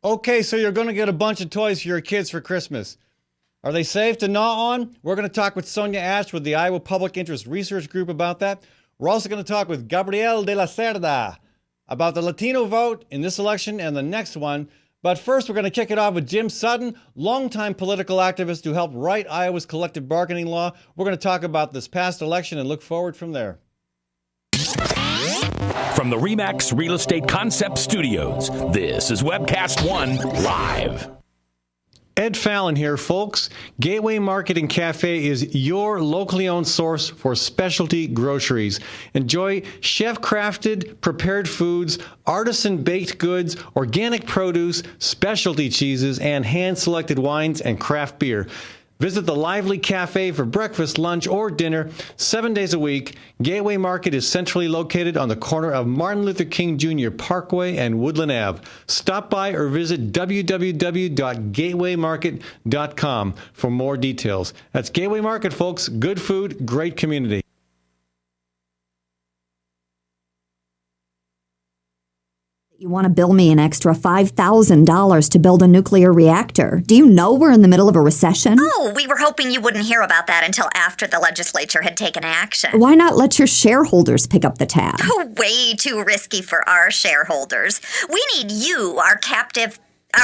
Okay, so you're going to get a bunch of toys for your kids for Christmas. Are they safe to gnaw on? We're going to talk with Sonia Ash with the Iowa Public Interest Research Group about that. We're also going to talk with Gabriel de la Cerda about the Latino vote in this election and the next one. But first, we're going to kick it off with Jim Sutton, longtime political activist who helped write Iowa's collective bargaining law. We're going to talk about this past election and look forward from there. From the RE/MAX Real Estate Concept Studios, this is Webcast One Live. Ed Fallon here, folks. Gateway Market and Cafe is your locally owned source for specialty groceries. Enjoy chef-crafted, prepared foods, artisan baked goods, organic produce, specialty cheeses, and hand-selected wines and craft beer. Visit the lively cafe for breakfast, lunch, or dinner 7 days a week. Gateway Market is centrally located on the corner of Martin Luther King Jr. Parkway and Woodland Ave. Stop by or visit www.gatewaymarket.com for more details. That's Gateway Market, folks. Good food, great community. You want to bill me an extra $5,000 to build a nuclear reactor. Do you know we're in the middle of a recession? Oh, we were hoping you wouldn't hear about that until after the legislature had taken action. Why not let your shareholders pick up the tab? Oh, way too risky for our shareholders. We need you, our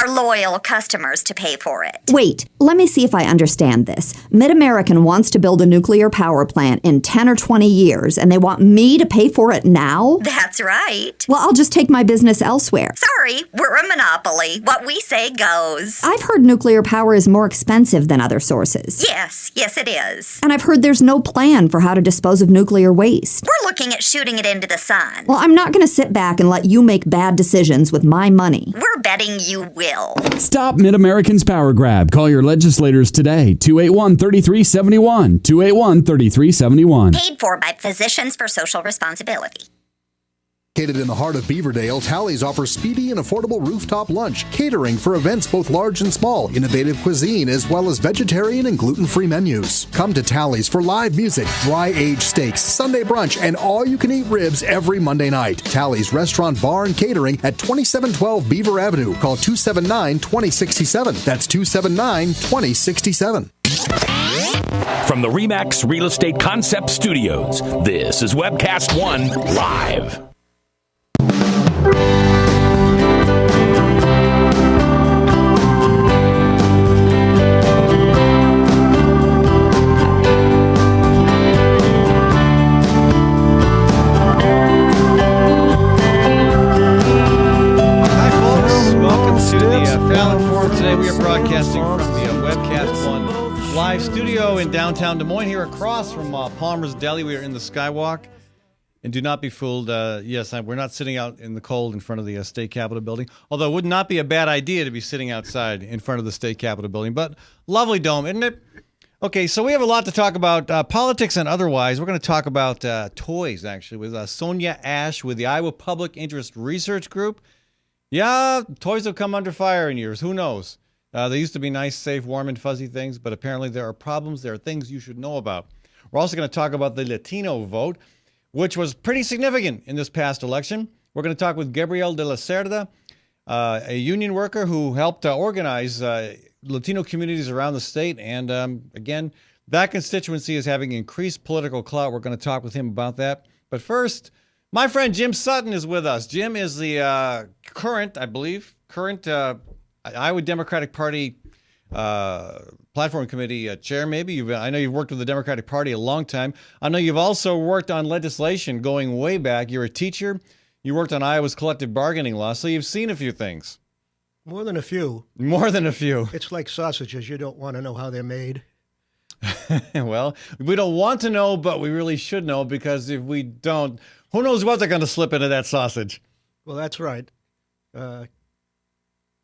loyal customers, to pay for it. Wait, let me see if I understand this. MidAmerican wants to build a nuclear power plant in 10 or 20 years, and they want me to pay for it now? That's right. Well, I'll just take my business elsewhere. Sorry, we're a monopoly. What we say goes. I've heard nuclear power is more expensive than other sources. Yes, it is. And I've heard there's no plan for how to dispose of nuclear waste. We're looking at shooting it into the sun. Well, I'm not going to sit back and let you make bad decisions with my money. We're betting you will. Stop MidAmerican's power grab. Call your legislators today. 281-3371. 281-3371. Paid for by Physicians for Social Responsibility. Located in the heart of Beaverdale, Tally's offers speedy and affordable rooftop lunch, catering for events both large and small, innovative cuisine, as well as vegetarian and gluten-free menus. Come to Tally's for live music, dry-aged steaks, Sunday brunch, and all-you-can-eat ribs every Monday night. Tally's Restaurant, Bar, and Catering at 2712 Beaver Avenue. Call 279-2067. That's 279-2067. From the RE/MAX Real Estate Concept Studios, this is Webcast One Live. Fallon Forum. Today we are broadcasting from the Webcast One live studio in downtown Des Moines, here across from Palmer's Deli. We are in the Skywalk. And do not be fooled. Yes, we're not sitting out in the cold in front of the State Capitol building, although it would not be a bad idea to be sitting outside in front of the State Capitol building. But lovely dome, isn't it? Okay, so we have a lot to talk about, politics and otherwise. We're going to talk about toys, actually, with Sonia Ash with the Iowa Public Interest Research Group. Yeah, toys have come under fire in years. Who knows? They used to be nice, safe, warm, and fuzzy things, but apparently there are problems. There are things you should know about. We're also going to talk about the Latino vote, which was pretty significant in this past election. We're going to talk with Gabriel de la Cerda, a union worker who helped organize Latino communities around the state. And again, that constituency is having increased political clout. We're going to talk with him about that. But first, my friend Jim Sutton is with us. Jim is the current Iowa Democratic Party Platform Committee chair, maybe. I know you've worked with the Democratic Party a long time. I know you've also worked on legislation going way back. You're a teacher. You worked on Iowa's collective bargaining law, so you've seen a few things. More than a few. More than a few. It's like sausages. You don't want to know how they're made. Well, we don't want to know, but we really should know, because if we don't, who knows what they're going to slip into that sausage. Well, that's right.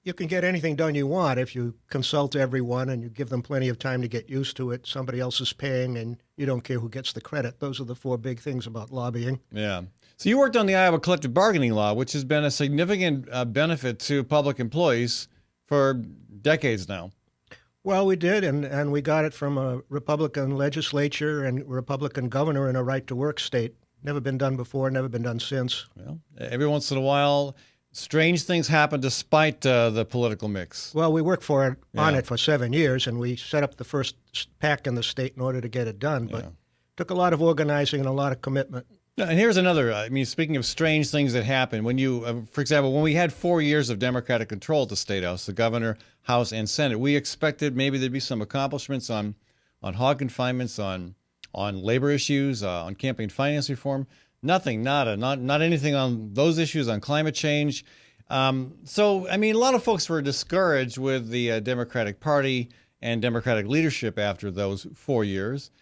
You can get anything done you want if you consult everyone and you give them plenty of time to get used to it. Somebody else is paying and you don't care who gets the credit. Those are the four big things about lobbying. Yeah. So you worked on the Iowa collective bargaining law, which has been a significant benefit to public employees for decades now. Well, we did, and we got it from a Republican legislature and Republican governor in a right-to-work state. Never been done before, never been done since. Well, every once in a while, strange things happen despite the political mix. Well, we worked on it for 7 years, and we set up the first PAC in the state in order to get it done. But took a lot of organizing and a lot of commitment. And here's another, speaking of strange things that happen, when you, for example, when we had 4 years of Democratic control at the State House, the governor, House, and Senate, we expected maybe there'd be some accomplishments on hog confinements, on labor issues, on campaign finance reform. Nothing, nada, not anything on those issues, on climate change. So, a lot of folks were discouraged with the Democratic Party and Democratic leadership after those 4 years.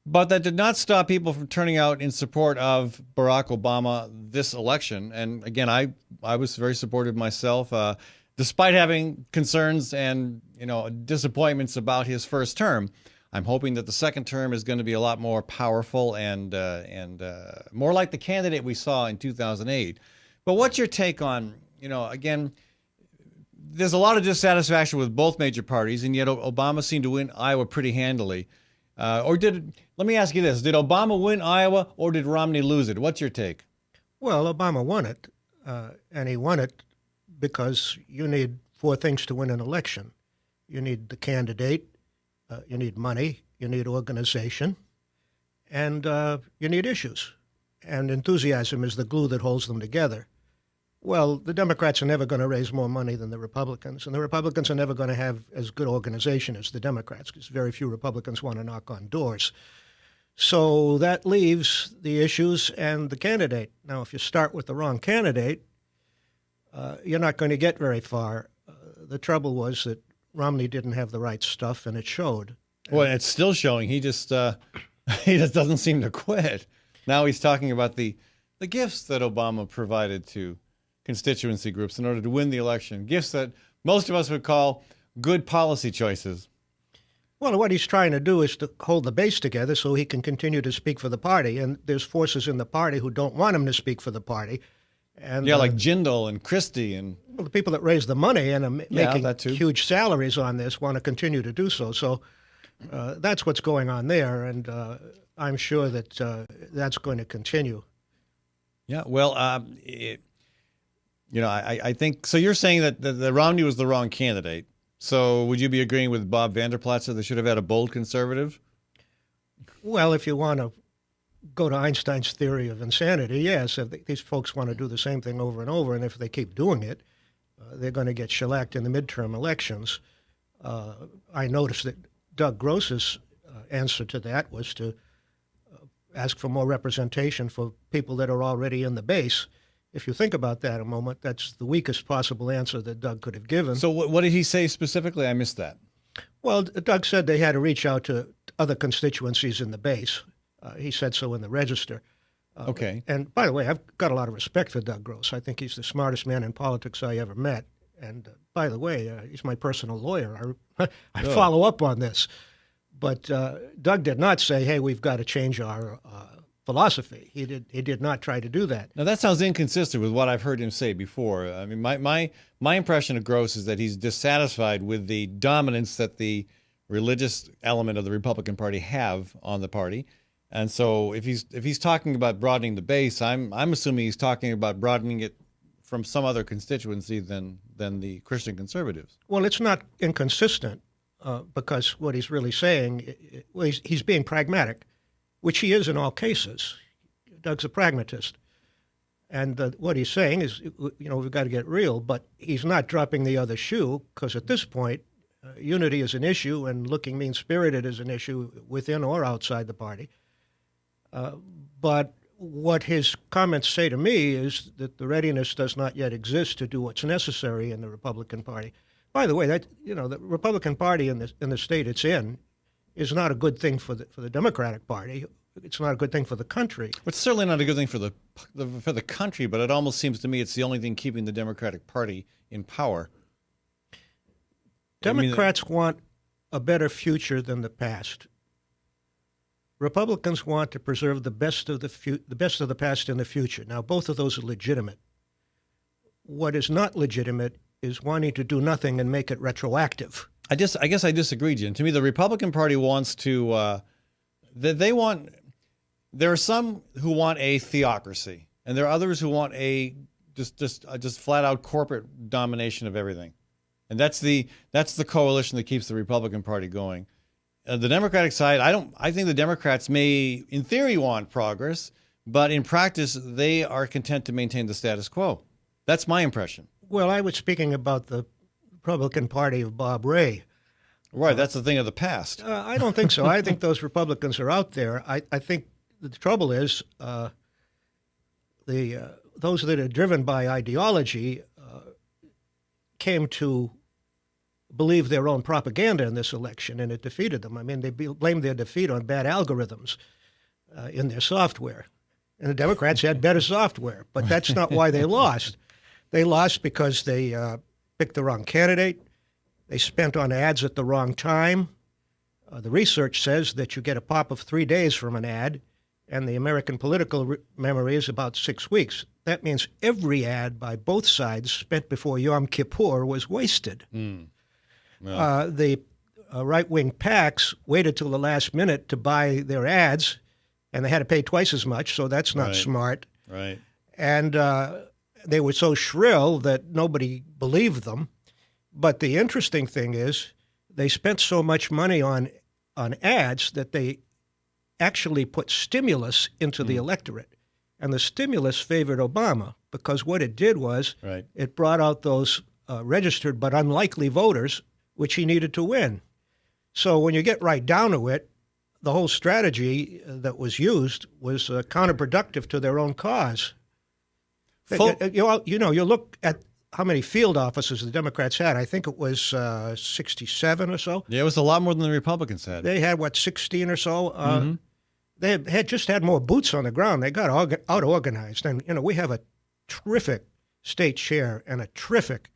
But that did not stop people from turning out in support of Barack Obama this election. And again, I was very supportive myself, despite having concerns and disappointments about his first term. I'm hoping that the second term is going to be a lot more powerful and more like the candidate we saw in 2008. But what's your take on, again, there's a lot of dissatisfaction with both major parties, and yet Obama seemed to win Iowa pretty handily. Let me ask you this, did Obama win Iowa or did Romney lose it? What's your take? Well, Obama won it, and he won it because you need 4 things to win an election. You need the candidate, you need money, you need organization, and you need issues. And enthusiasm is the glue that holds them together. Well, the Democrats are never going to raise more money than the Republicans, and the Republicans are never going to have as good organization as the Democrats, because very few Republicans want to knock on doors. So that leaves the issues and the candidate. Now, if you start with the wrong candidate, you're not going to get very far. The trouble was that Romney didn't have the right stuff, and it showed. Well, it's still showing. He just doesn't seem to quit. Now he's talking about the gifts that Obama provided to constituency groups in order to win the election, gifts that most of us would call good policy choices. Well, what he's trying to do is to hold the base together so he can continue to speak for the party, and there's forces in the party who don't want him to speak for the party. And like Jindal and Christie and the people that raise the money and are making that too. Huge salaries on this want to continue to do so. So that's what's going on there, and I'm sure that that's going to continue. Yeah, well, I think so. You're saying that the Romney was the wrong candidate. So would you be agreeing with Bob Vanderplat that they should have had a bold conservative? Well, if you want to go to Einstein's theory of insanity, yes, if these folks want to do the same thing over and over, and if they keep doing it, they're going to get shellacked in the midterm elections. I noticed that Doug Gross's answer to that was to ask for more representation for people that are already in the base. If you think about that a moment, that's the weakest possible answer that Doug could have given. So what did he say specifically? I missed that. Well, Doug said they had to reach out to other constituencies in the base. He said so in the Register. Okay. And by the way, I've got a lot of respect for Doug Gross. I think he's the smartest man in politics I ever met. And by the way, he's my personal lawyer. I follow up on this. But Doug did not say, hey, we've got to change our philosophy. He did not try to do that. Now, that sounds inconsistent with what I've heard him say before. I mean, my impression of Gross is that he's dissatisfied with the dominance that the religious element of the Republican Party have on the party. And so if he's talking about broadening the base, I'm assuming he's talking about broadening it from some other constituency than the Christian conservatives. Well, it's not inconsistent because what he's really saying, he's being pragmatic, which he is in all cases. Doug's a pragmatist. And what he's saying is, we've got to get real, but he's not dropping the other shoe because at this point, unity is an issue and looking mean-spirited is an issue within or outside the party. But what his comments say to me is that the readiness does not yet exist to do what's necessary in the Republican Party. By the way, that the Republican Party in the state it's in is not a good thing for the Democratic Party. It's not a good thing for the country. It's certainly not a good thing for the country, but it almost seems to me it's the only thing keeping the Democratic Party in power. Democrats want a better future than the past. Republicans want to preserve the best of the past in the future. Now, both of those are legitimate. What is not legitimate is wanting to do nothing and make it retroactive. I guess I disagree, Jim. To me, the Republican Party wants to. There are some who want a theocracy, and there are others who want a just flat out corporate domination of everything, and that's the coalition that keeps the Republican Party going. The Democratic side, I think the Democrats may, in theory, want progress, but in practice, they are content to maintain the status quo. That's my impression. Well, I was speaking about the Republican Party of Bob Ray. Right, that's the thing of the past. I don't think so. I think those Republicans are out there. I think the trouble is those that are driven by ideology came to believe their own propaganda in this election, and it defeated them. I mean, they blamed their defeat on bad algorithms in their software. And the Democrats had better software, but that's not why they lost. They lost because they picked the wrong candidate. They spent on ads at the wrong time. The research says that you get a pop of 3 days from an ad, and the American political memory is about 6 weeks. That means every ad by both sides spent before Yom Kippur was wasted. The right-wing PACs waited till the last minute to buy their ads, and they had to pay twice as much, so that's not smart. Right. And they were so shrill that nobody believed them. But the interesting thing is they spent so much money on ads that they actually put stimulus into the electorate. And the stimulus favored Obama because what it did was it brought out those registered but unlikely voters, which he needed to win. So when you get right down to it, the whole strategy that was used was counterproductive to their own cause. You look at how many field offices the Democrats had. I think it was 67 or so. Yeah, it was a lot more than the Republicans had. They had, 16 or so? They had just had more boots on the ground. They got out-organized. And, we have a terrific state chair and a terrific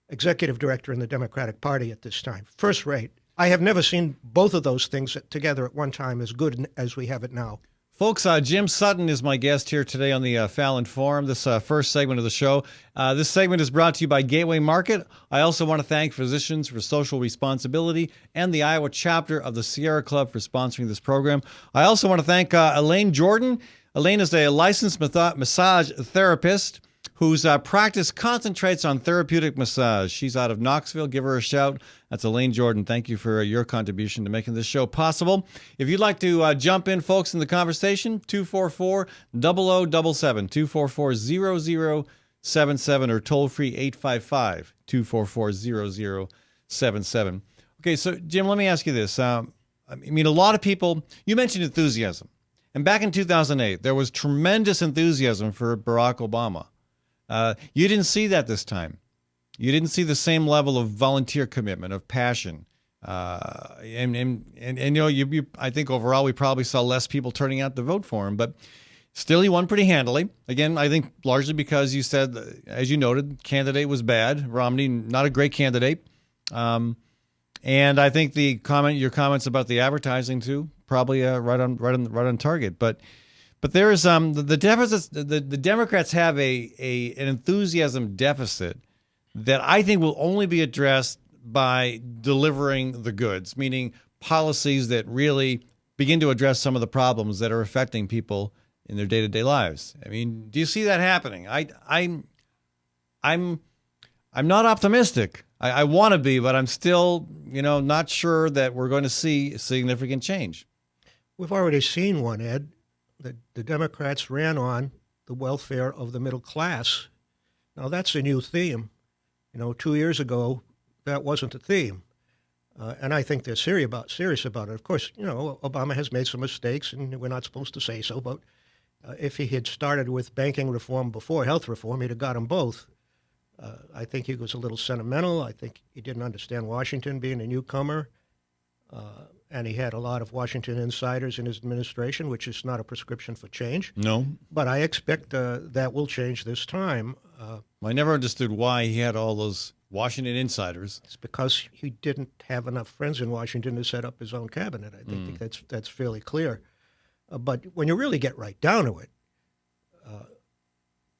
executive director in the Democratic Party at this time. First rate. I have never seen both of those things together at one time as good as we have it now. Folks, Jim Sutton is my guest here today on the Fallon Forum, this first segment of the show. This segment is brought to you by Gateway Market. I also want to thank Physicians for Social Responsibility and the Iowa chapter of the Sierra Club for sponsoring this program. I also want to thank Elaine Jordan. Elaine is a licensed massage therapist whose practice concentrates on therapeutic massage. She's out of Knoxville. Give her a shout. That's Elaine Jordan. Thank you for your contribution to making this show possible. If you'd like to jump in, folks, in the conversation, 244-0077, 244-0077, or toll-free 855-244-0077. Okay, so, Jim, let me ask you this. A lot of people, you mentioned enthusiasm. And back in 2008, there was tremendous enthusiasm for Barack Obama. You didn't see that this time. You didn't see the same level of volunteer commitment, of passion. I think overall we probably saw less people turning out to vote for him, but still he won pretty handily. Again, I think largely because you said, as you noted, candidate was bad. Romney, not a great candidate. And I think your comments about the advertising too, probably right on target. But there is the deficits. The Democrats have an enthusiasm deficit that I think will only be addressed by delivering the goods, meaning policies that really begin to address some of the problems that are affecting people in their day-to-day lives. I mean, do you see that happening? I'm not optimistic. I want to be, but I'm still, not sure that we're going to see significant change. We've already seen one, Ed. The Democrats ran on the welfare of the middle class. Now, that's a new theme. 2 years ago, that wasn't a theme. And I think they're serious about it. Of course, Obama has made some mistakes, and we're not supposed to say so, but if he had started with banking reform before health reform, he'd have got them both. I think he was a little sentimental. I think he didn't understand Washington being a newcomer. And he had a lot of Washington insiders in his administration, which is not a prescription for change. No. But I expect that will change this time. I never understood why he had all those Washington insiders. It's because he didn't have enough friends in Washington to set up his own cabinet. I think that's fairly clear. But when you really get right down to it, a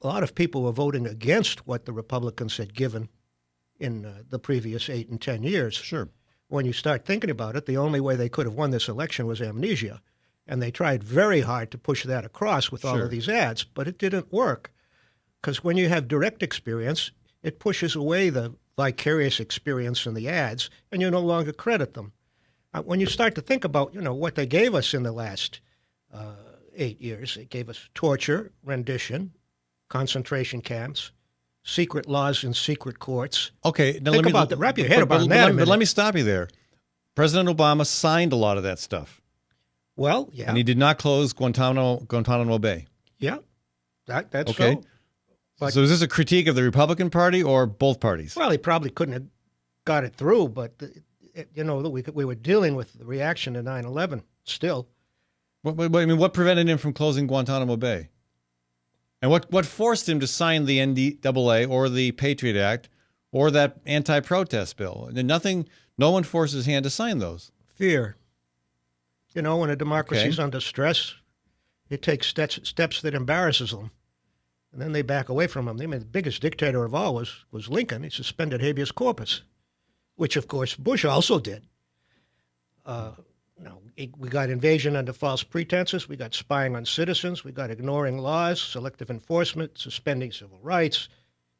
lot of people were voting against what the Republicans had given in the previous 8 and 10 years. Sure. When you start thinking about it, the only way they could have won this election was amnesia. And they tried very hard to push that across with all of these ads, but it didn't work. Because when you have direct experience, it pushes away the vicarious experience in the ads, and you no longer credit them. When you start to think about, what they gave us in the last 8 years, it gave us torture, rendition, concentration camps, secret laws in secret courts. Okay, now wrap your head about that. But let me stop you there. President Obama signed a lot of that stuff. Well, yeah. And he did not close Guantanamo Bay. Yeah, that's okay. so. But, so is this a critique of the Republican Party or both parties? Well, he probably couldn't have got it through, but, we were dealing with the reaction to 9/11 still. What prevented him from closing Guantanamo Bay? And what forced him to sign the NDAA or the Patriot Act or that anti-protest bill? No one forced his hand to sign those. Fear. When a democracy's under stress, it takes steps that embarrasses them. And then they back away from him. The biggest dictator of all was Lincoln. He suspended habeas corpus, which, of course, Bush also did. We got invasion under false pretenses. We got spying on citizens. We got ignoring laws, selective enforcement, suspending civil rights,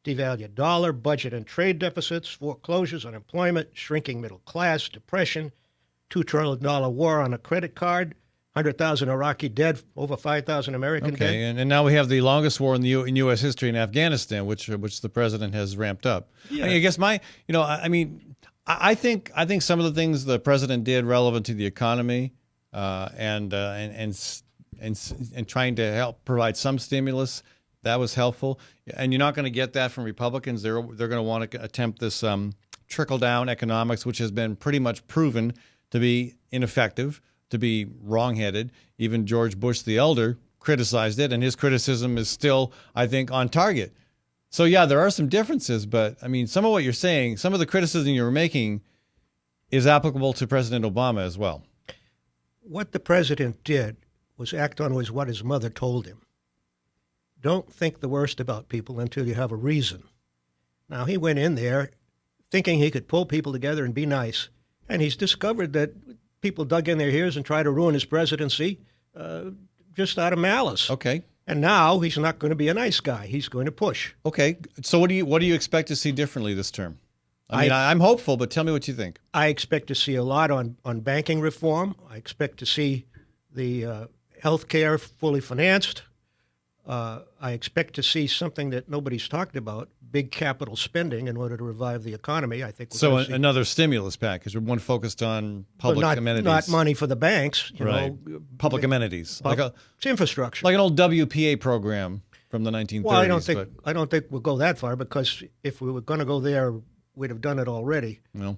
devalued dollar, budget and trade deficits, foreclosures, unemployment, shrinking middle class, depression, $2 trillion war on a credit card, 100,000 Iraqi dead, over 5,000 American dead. Okay, and now we have the longest war in U.S. history in Afghanistan, which the president has ramped up. Yeah. I guess I think some of the things the president did relevant to the economy and trying to help provide some stimulus, that was helpful. And you're not going to get that from Republicans. They're going to want to attempt this trickle down economics, which has been pretty much proven to be ineffective, to be wrongheaded. Even George Bush the elder criticized it, and his criticism is still, I think, on target. So, yeah, there are some differences, but, some of what you're saying, some of the criticism you were making is applicable to President Obama as well. What the president did was act on what his mother told him. Don't think the worst about people until you have a reason. Now, he went in there thinking he could pull people together and be nice, and he's discovered that people dug in their ears and tried to ruin his presidency just out of malice. Okay. And now he's not going to be a nice guy. He's going to push. Okay. So what do you expect to see differently this term? I'm hopeful, but tell me what you think. I expect to see a lot on banking reform. I expect to see the health care fully financed. I expect to see something that nobody's talked about, big capital spending in order to revive the economy. I think so. Another stimulus package, one focused on public amenities, not money for the banks. Public amenities, it's infrastructure, like an old WPA program from the 1930s. Well, I don't think we'll go that far, because if we were going to go there, we'd have done it already. No.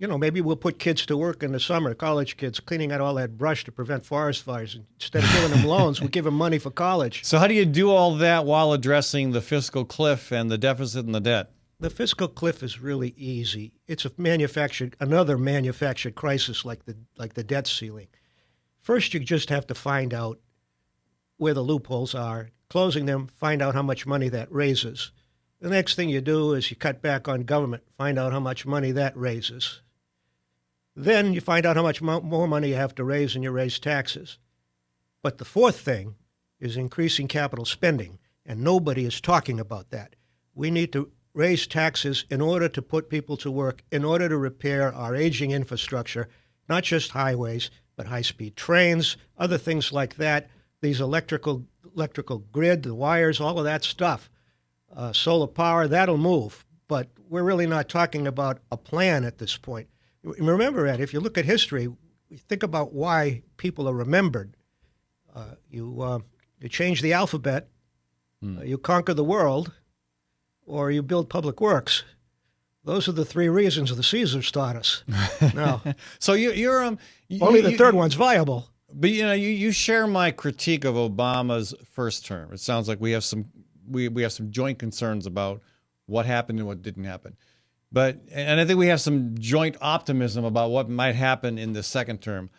Maybe we'll put kids to work in the summer, college kids, cleaning out all that brush to prevent forest fires. Instead of giving them loans, we give them money for college. So how do you do all that while addressing the fiscal cliff and the deficit and the debt? The fiscal cliff is really easy. It's another manufactured crisis like the debt ceiling. First, you just have to find out where the loopholes are, closing them, find out how much money that raises. The next thing you do is you cut back on government, find out how much money that raises. Then you find out how much more money you have to raise, and you raise taxes. But the fourth thing is increasing capital spending, and nobody is talking about that. We need to raise taxes in order to put people to work, in order to repair our aging infrastructure, not just highways, but high-speed trains, other things like that, these electrical grid, the wires, all of that stuff. Solar power, that'll move. But we're really not talking about a plan at this point. Remember, Ed, if you look at history, think about why people are remembered. You change the alphabet, you conquer the world, or you build public works. Those are the three reasons the Caesars taught us. Now, so you're only the third one's viable. But you share my critique of Obama's first term. It sounds like we have some joint concerns about what happened and what didn't happen. And I think we have some joint optimism about what might happen in the second term.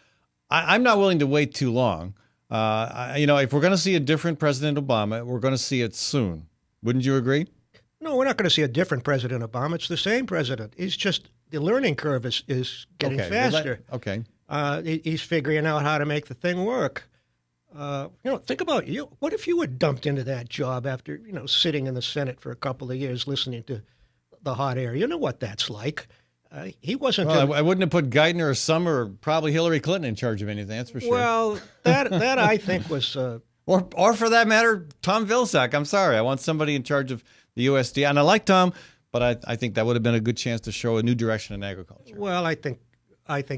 I'm not willing to wait too long. If we're going to see a different President Obama, we're going to see it soon. Wouldn't you agree? No, we're not going to see a different President Obama. It's the same president. He's just, the learning curve is getting faster. Okay. He's figuring out how to make the thing work. Think about you. What if you were dumped into that job after, sitting in the Senate for a couple of years listening to the hot air? You know what that's like. He wasn't. Well, I wouldn't have put Geithner or Summer or probably Hillary Clinton in charge of anything. That's for sure. Well, that I think was. Or for that matter, Tom Vilsack. I'm sorry. I want somebody in charge of the USDA. And I like Tom, but I think that would have been a good chance to show a new direction in agriculture. Well, I think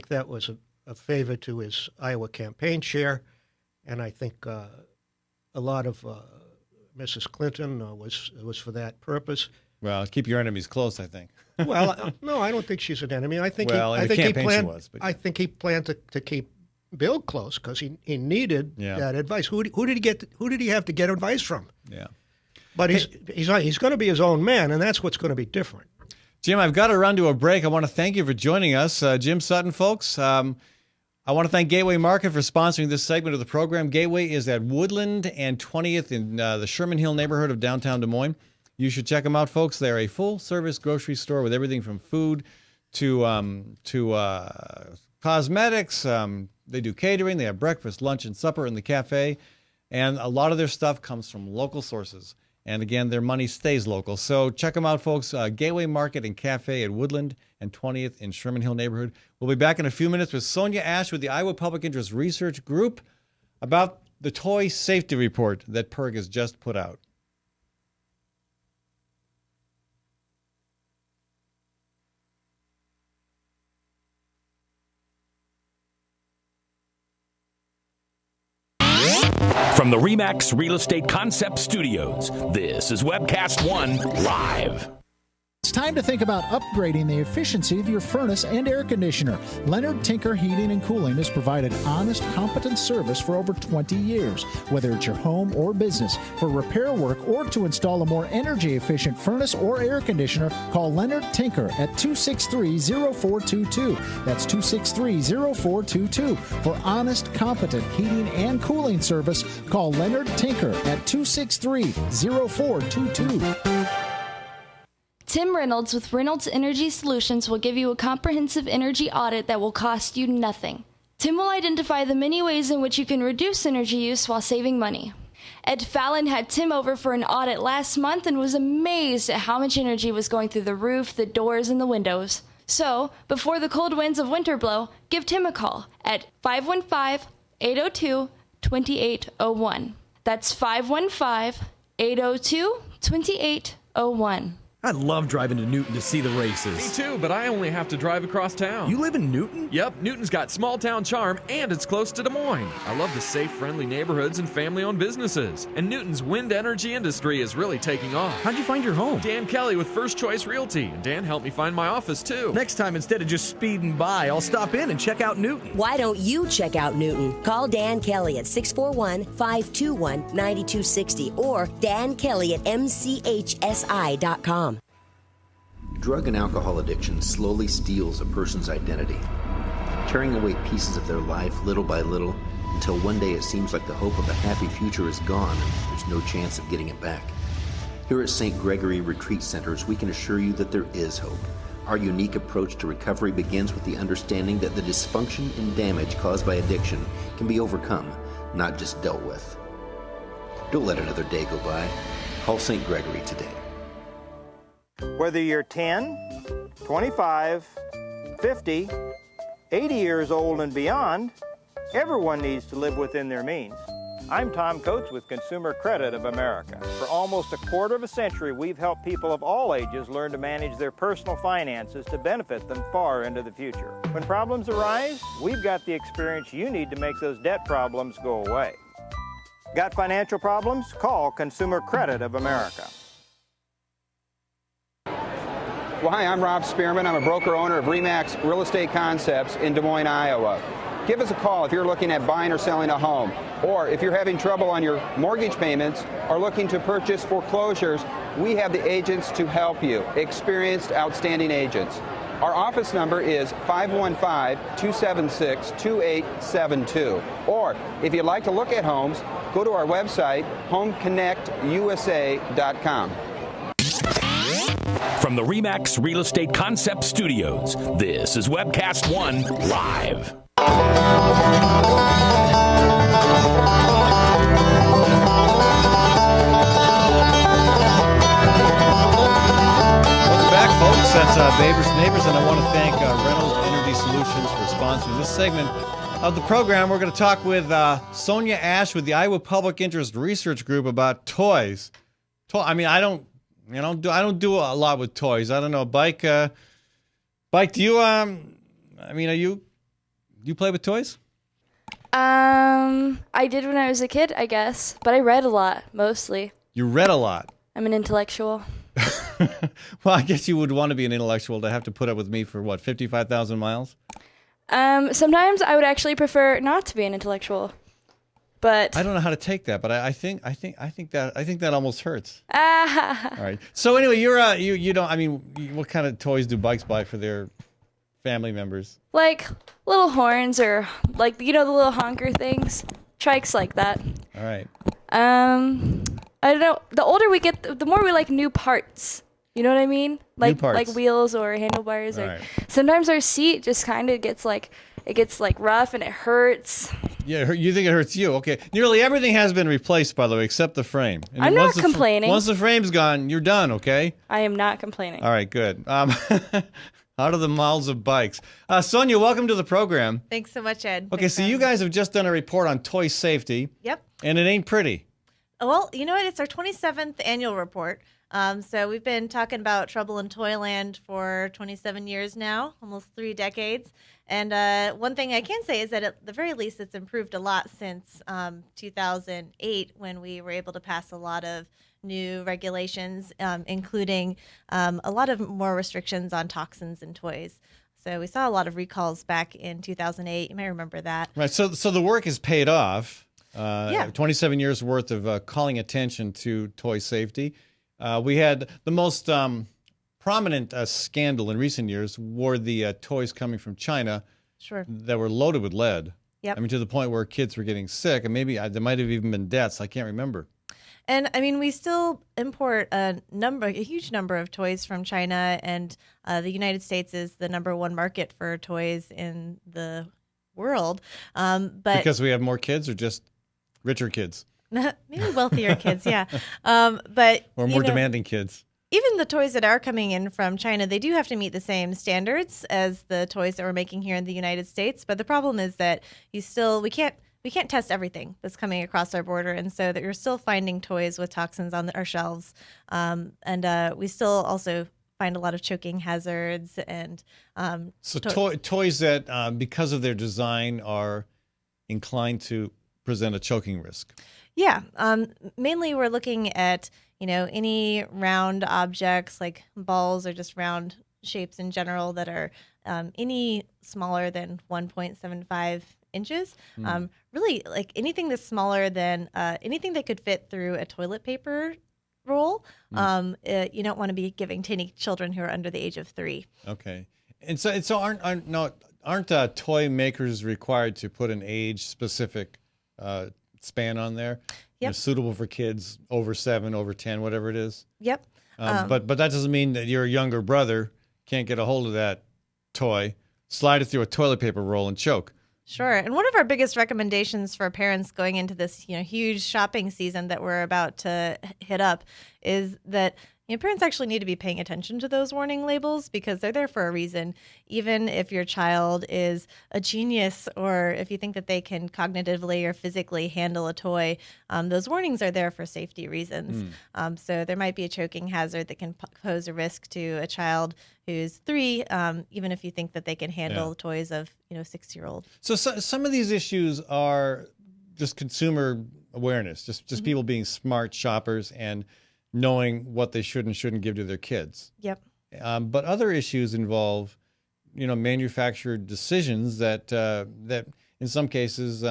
that was a favor to his Iowa campaign chair. And I think a lot of Mrs. Clinton was for that purpose. Well, keep your enemies close, I think. Well, no, I don't think she's an enemy. I think I think he planned to keep Bill close because he needed that advice. Who did he have to get advice from? Yeah, but he's going to be his own man, and that's what's going to be different. Jim, I've got to run to a break. I want to thank you for joining us, Jim Sutton, folks. I want to thank Gateway Market for sponsoring this segment of the program. Gateway is at Woodland and 20th in the Sherman Hill neighborhood of downtown Des Moines. You should check them out, folks. They're a full-service grocery store with everything from food to cosmetics. They do catering. They have breakfast, lunch, and supper in the cafe. And a lot of their stuff comes from local sources. And again, their money stays local. So check them out, folks. Gateway Market and Cafe at Woodland and 20th in Sherman Hill neighborhood. We'll be back in a few minutes with Sonia Ash with the Iowa Public Interest Research Group about the toy safety report that PIRG has just put out. From the RE/MAX Real Estate Concept Studios, this is Webcast One Live. It's time to think about upgrading the efficiency of your furnace and air conditioner. Leonard Tinker Heating and Cooling has provided honest, competent service for over 20 years. Whether it's your home or business, for repair work or to install a more energy-efficient furnace or air conditioner, call Leonard Tinker at 263-0422. That's 263-0422. For honest, competent heating and cooling service, call Leonard Tinker at 263-0422. Tim Reynolds with Reynolds Energy Solutions will give you a comprehensive energy audit that will cost you nothing. Tim will identify the many ways in which you can reduce energy use while saving money. Ed Fallon had Tim over for an audit last month and was amazed at how much energy was going through the roof, the doors, and the windows. So, before the cold winds of winter blow, give Tim a call at 515-802-2801. That's 515-802-2801. I love driving to Newton to see the races. Me too, but I only have to drive across town. You live in Newton? Yep, Newton's got small town charm and it's close to Des Moines. I love the safe, friendly neighborhoods and family-owned businesses. And Newton's wind energy industry is really taking off. How'd you find your home? Dan Kelly with First Choice Realty. And Dan helped me find my office too. Next time, instead of just speeding by, I'll stop in and check out Newton. Why don't you check out Newton? Call Dan Kelly at 641-521-9260 or Dan Kelly at mchsi.com. Drug and alcohol addiction slowly steals a person's identity, tearing away pieces of their life little by little until one day it seems like the hope of a happy future is gone and there's no chance of getting it back. Here at St. Gregory Retreat Centers, we can assure you that there is hope. Our unique approach to recovery begins with the understanding that the dysfunction and damage caused by addiction can be overcome, not just dealt with. Don't let another day go by. Call St. Gregory today. Whether you're 10, 25, 50, 80 years old and beyond, everyone needs to live within their means. I'm Tom Coates with Consumer Credit of America. For almost a quarter of a century, we've helped people of all ages learn to manage their personal finances to benefit them far into the future. When problems arise, we've got the experience you need to make those debt problems go away. Got financial problems? Call Consumer Credit of America. Well, hi, I'm Rob Spearman. I'm a broker-owner of RE/MAX Real Estate Concepts in Des Moines, Iowa. Give us a call if you're looking at buying or selling a home, or if you're having trouble on your mortgage payments or looking to purchase foreclosures. We have the agents to help you, experienced, outstanding agents. Our office number is 515-276-2872. Or if you'd like to look at homes, go to our website, homeconnectusa.com. From the RE/MAX Real Estate Concept Studios, this is Webcast One Live. Neighbors, and I want to thank Reynolds Energy Solutions for sponsoring this segment of the program. We're going to talk with Sonia Ash with the Iowa Public Interest Research Group about toys. I mean, I don't do a lot with toys. I don't know, Bike. Do you? I mean, do you play with toys? I did when I was a kid, I guess, but I read a lot mostly. You read a lot. I'm an intellectual. Well, I guess you would want to be an intellectual to have to put up with me for what, 55,000 miles? Sometimes I would actually prefer not to be an intellectual, but I don't know how to take that. But I think that almost hurts. All Ah. right. So anyway, you don't. I mean, what kind of toys do bikes buy for their family members? Like little horns or like the little honker things, trikes like that. All right. I don't know. The older we get, the more we like new parts. You know what I mean? Like New parts. like wheels or handlebars. All Or right. sometimes our seat just kind of gets rough and it hurts. Yeah, you think it hurts you? Okay. Nearly everything has been replaced, by the way, except the frame. And I'm not once complaining. Once the frame's gone, you're done. Okay. I am not complaining. All right. Good. Out of the mouths of bikes. Sonia, welcome to the program. Thanks so much, Ed. Okay, so you guys have just done a report on toy safety. Yep. And it ain't pretty. Well, you know what? It's our 27th annual report. So we've been talking about trouble in Toyland for 27 years now, almost 3 decades. And one thing I can say is that at the very least, it's improved a lot since 2008 when we were able to pass a lot of new regulations, including a lot of more restrictions on toxins in toys. So we saw a lot of recalls back in 2008. You may remember that. Right. So the work has paid off. Yeah. 27 years worth of calling attention to toy safety. We had the most prominent scandal in recent years were the toys coming from China. Sure. That were loaded with lead. Yep. I mean, to the point where kids were getting sick, and maybe there might have even been deaths. I can't remember. And I mean, we still import a huge number of toys from China, and the United States is the #1 market for toys in the world. But Because we have more kids, or just richer kids, maybe wealthier kids, yeah. But or more demanding kids. Even the toys that are coming in from China, they do have to meet the same standards as the toys that we're making here in the United States. But the problem is that we can't test everything that's coming across our border, and so that you're still finding toys with toxins on our shelves. And we still also find a lot of choking hazards and So toys that, because of their design, are inclined to present a choking risk. Yeah, mainly we're looking at any round objects like balls or just round shapes in general that are any smaller than 1.75 inches. Really, like anything that's smaller than anything that could fit through a toilet paper roll. You don't want to be giving to any children who are under the age of 3. Okay, and so aren't toy makers required to put an age specific span on there? Yep. Suitable for kids over 7, over 10, whatever it is. Yep. But that doesn't mean that your younger brother can't get a hold of that toy, slide it through a toilet paper roll, and choke. Sure. And one of our biggest recommendations for parents going into this huge shopping season that we're about to hit up is that parents actually need to be paying attention to those warning labels because they're there for a reason. Even if your child is a genius or if you think that they can cognitively or physically handle a toy, those warnings are there for safety reasons. So there might be a choking hazard that can pose a risk to a child who's 3, even if you think that they can handle toys of 6-year-old. So some of these issues are just consumer awareness, just people being smart shoppers and knowing what they should and shouldn't give to their kids. Yep. But other issues involve, manufactured decisions that in some cases,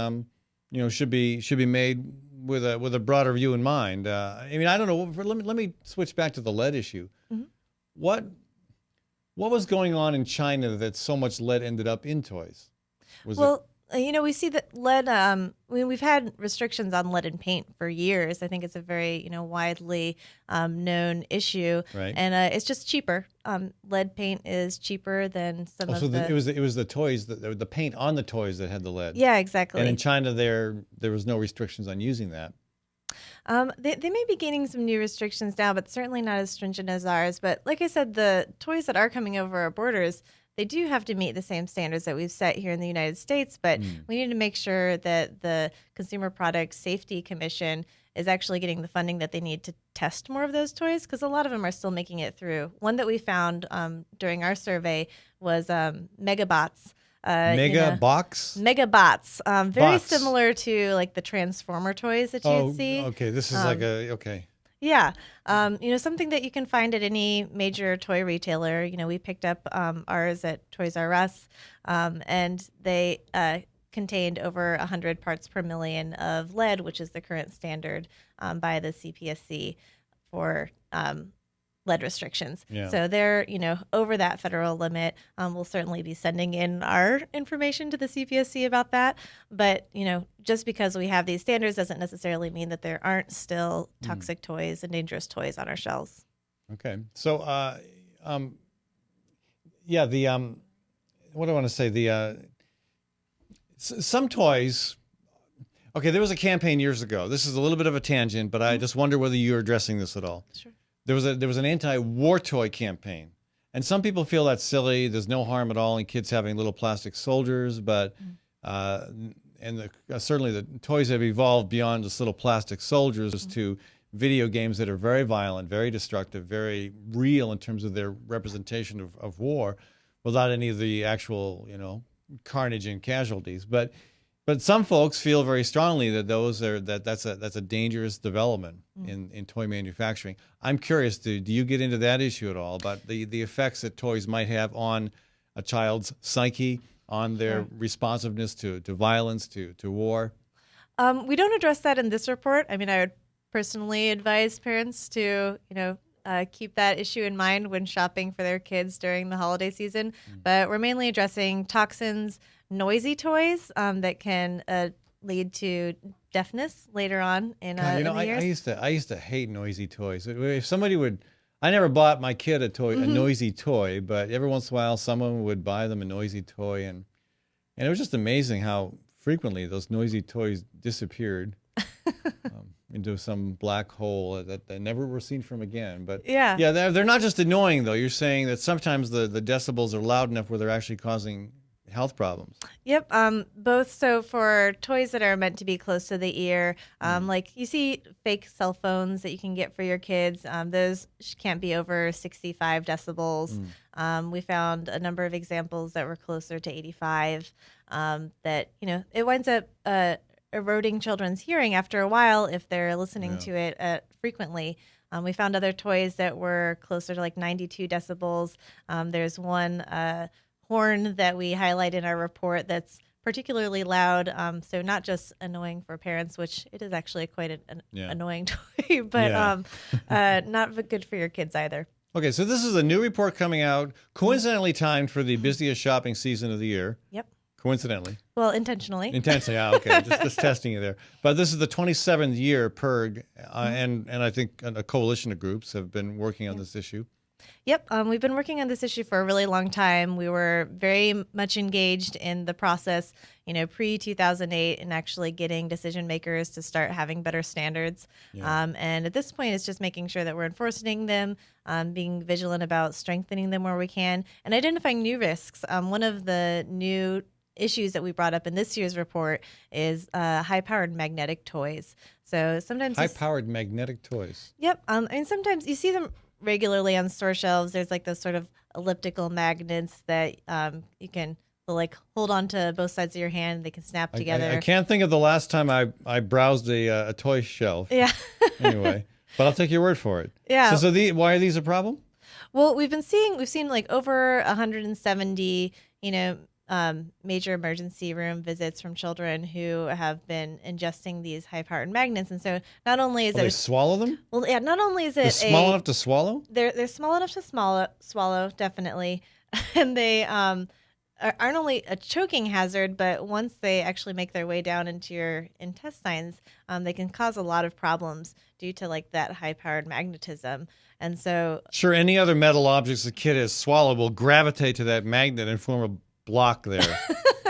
should be made with a broader view in mind. I mean, I don't know. Let me switch back to the lead issue. Mm-hmm. What was going on in China that so much lead ended up in toys? We see that lead. We've had restrictions on lead in paint for years. I think it's a very widely known issue, right? And it's just cheaper. Lead paint is cheaper than some of the. It was the toys, the paint on the toys that had the lead. Yeah, exactly. And in China, there was no restrictions on using that. They may be gaining some new restrictions now, but certainly not as stringent as ours. But like I said, the toys that are coming over our borders, they do have to meet the same standards that we've set here in the United States. But we need to make sure that the Consumer Product Safety Commission is actually getting the funding that they need to test more of those toys, because a lot of them are still making it through. One that we found during our survey was Megabots. Megabots. Very Bots. similar to like the Transformer toys that you'd see. Okay. This is okay. Yeah. Something that you can find at any major toy retailer. We picked up ours at Toys R Us, and they contained over 100 parts per million of lead, which is the current standard by the CPSC for lead restrictions. Yeah. So they're, over that federal limit. We'll certainly be sending in our information to the CPSC about that. But, just because we have these standards doesn't necessarily mean that there aren't still toxic toys and dangerous toys on our shelves. Okay. So, what do I want to say? Some toys. Okay, there was a campaign years ago. This is a little bit of a tangent, but I just wonder whether you're addressing this at all. Sure. There was an anti-war toy campaign, and some people feel that's silly. There's no harm at all in kids having little plastic soldiers, but certainly the toys have evolved beyond just little plastic soldiers to video games that are very violent, very destructive, very real in terms of their representation of war, without any of the actual carnage and casualties. But some folks feel very strongly that that's a dangerous development in toy manufacturing. I'm curious, do you get into that issue at all about the effects that toys might have on a child's psyche, on their responsiveness to violence, to war? We don't address that in this report. I mean, I would personally advise parents to, keep that issue in mind when shopping for their kids during the holiday season. But we're mainly addressing toxins, noisy toys that can lead to deafness later on in the years. I used to hate noisy toys. If somebody I never bought my kid a noisy toy, but every once in a while someone would buy them a noisy toy, and it was just amazing how frequently those noisy toys disappeared into some black hole that they never were seen from again. But they're not just annoying though. You're saying that sometimes the decibels are loud enough where they're actually causing health problems. Yep. Both. So for toys that are meant to be close to the ear, like you see fake cell phones that you can get for your kids, those can't be over 65 decibels. We found a number of examples that were closer to 85, that, it winds up eroding children's hearing after a while if they're listening to it frequently. We found other toys that were closer to like 92 decibels. There's one horn that we highlight in our report that's particularly loud, so not just annoying for parents, which it is actually quite an annoying toy, but not good for your kids either. Okay, so this is a new report coming out, coincidentally timed for the busiest shopping season of the year. Yep. Coincidentally. Well, intentionally. Okay. just testing you there. But this is the 27th year PIRG, and I think a coalition of groups have been working on this issue. Yep. We've been working on this issue for a really long time. We were very much engaged in the process, pre-2008, and actually getting decision makers to start having better standards. And at this point, it's just making sure that we're enforcing them, being vigilant about strengthening them where we can, and identifying new risks. One of the new issues that we brought up in this year's report is high-powered magnetic toys. So sometimes high-powered magnetic toys. Yep. Sometimes you see them regularly on store shelves. There's like those sort of elliptical magnets that you can hold on to both sides of your hand, and they can snap together. I can't think of the last time I browsed a toy shelf. Yeah. Anyway, but I'll take your word for it. Yeah. So why are these a problem? Well, we've seen like over 170, major emergency room visits from children who have been ingesting these high-powered magnets, and so not only is they swallow them. Well, yeah. Not only is it they're small enough to swallow. They're small enough to swallow, definitely, and they aren't only a choking hazard, but once they actually make their way down into your intestines, they can cause a lot of problems due to that high-powered magnetism. And so, sure, any other metal objects the kid has swallowed will gravitate to that magnet and form a block there.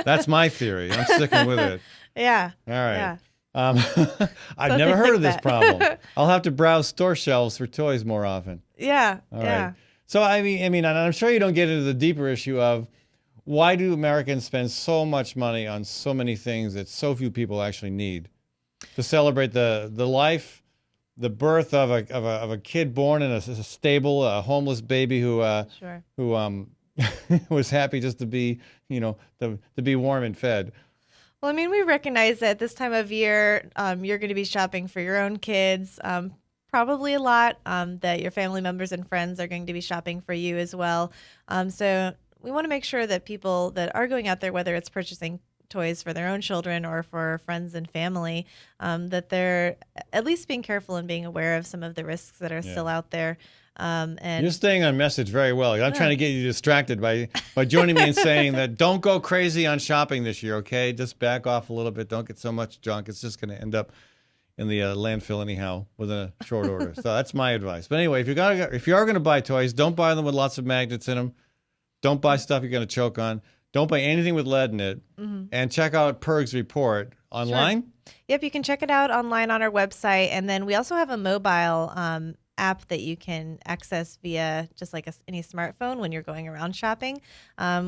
That's my theory. I'm sticking with it. Yeah. All right. Yeah. I've never heard of this problem. I'll have to browse store shelves for toys more often. Yeah. All right. So I mean, and I'm sure you don't get into the deeper issue of why do Americans spend so much money on so many things that so few people actually need to celebrate the life, the birth of a kid born in a stable, a homeless baby who was happy just to be, to be warm and fed. Well, I mean, we recognize that this time of year, you're going to be shopping for your own kids, probably a lot, that your family members and friends are going to be shopping for you as well. So we want to make sure that people that are going out there, whether it's purchasing toys for their own children or for friends and family, that they're at least being careful and being aware of some of the risks that are still out there. And you're staying on message very well. I'm trying to get you distracted by joining me and saying that don't go crazy on shopping this year, okay? Just back off a little bit. Don't get so much junk. It's just going to end up in the landfill anyhow within a short order. So that's my advice. But anyway, if you are going to buy toys, don't buy them with lots of magnets in them. Don't buy stuff you're going to choke on. Don't buy anything with lead in it. Mm-hmm. And check out PERG's report online. Sure. Yep, you can check it out online on our website. And then we also have a mobile app that you can access via just like any smartphone when you're going around shopping,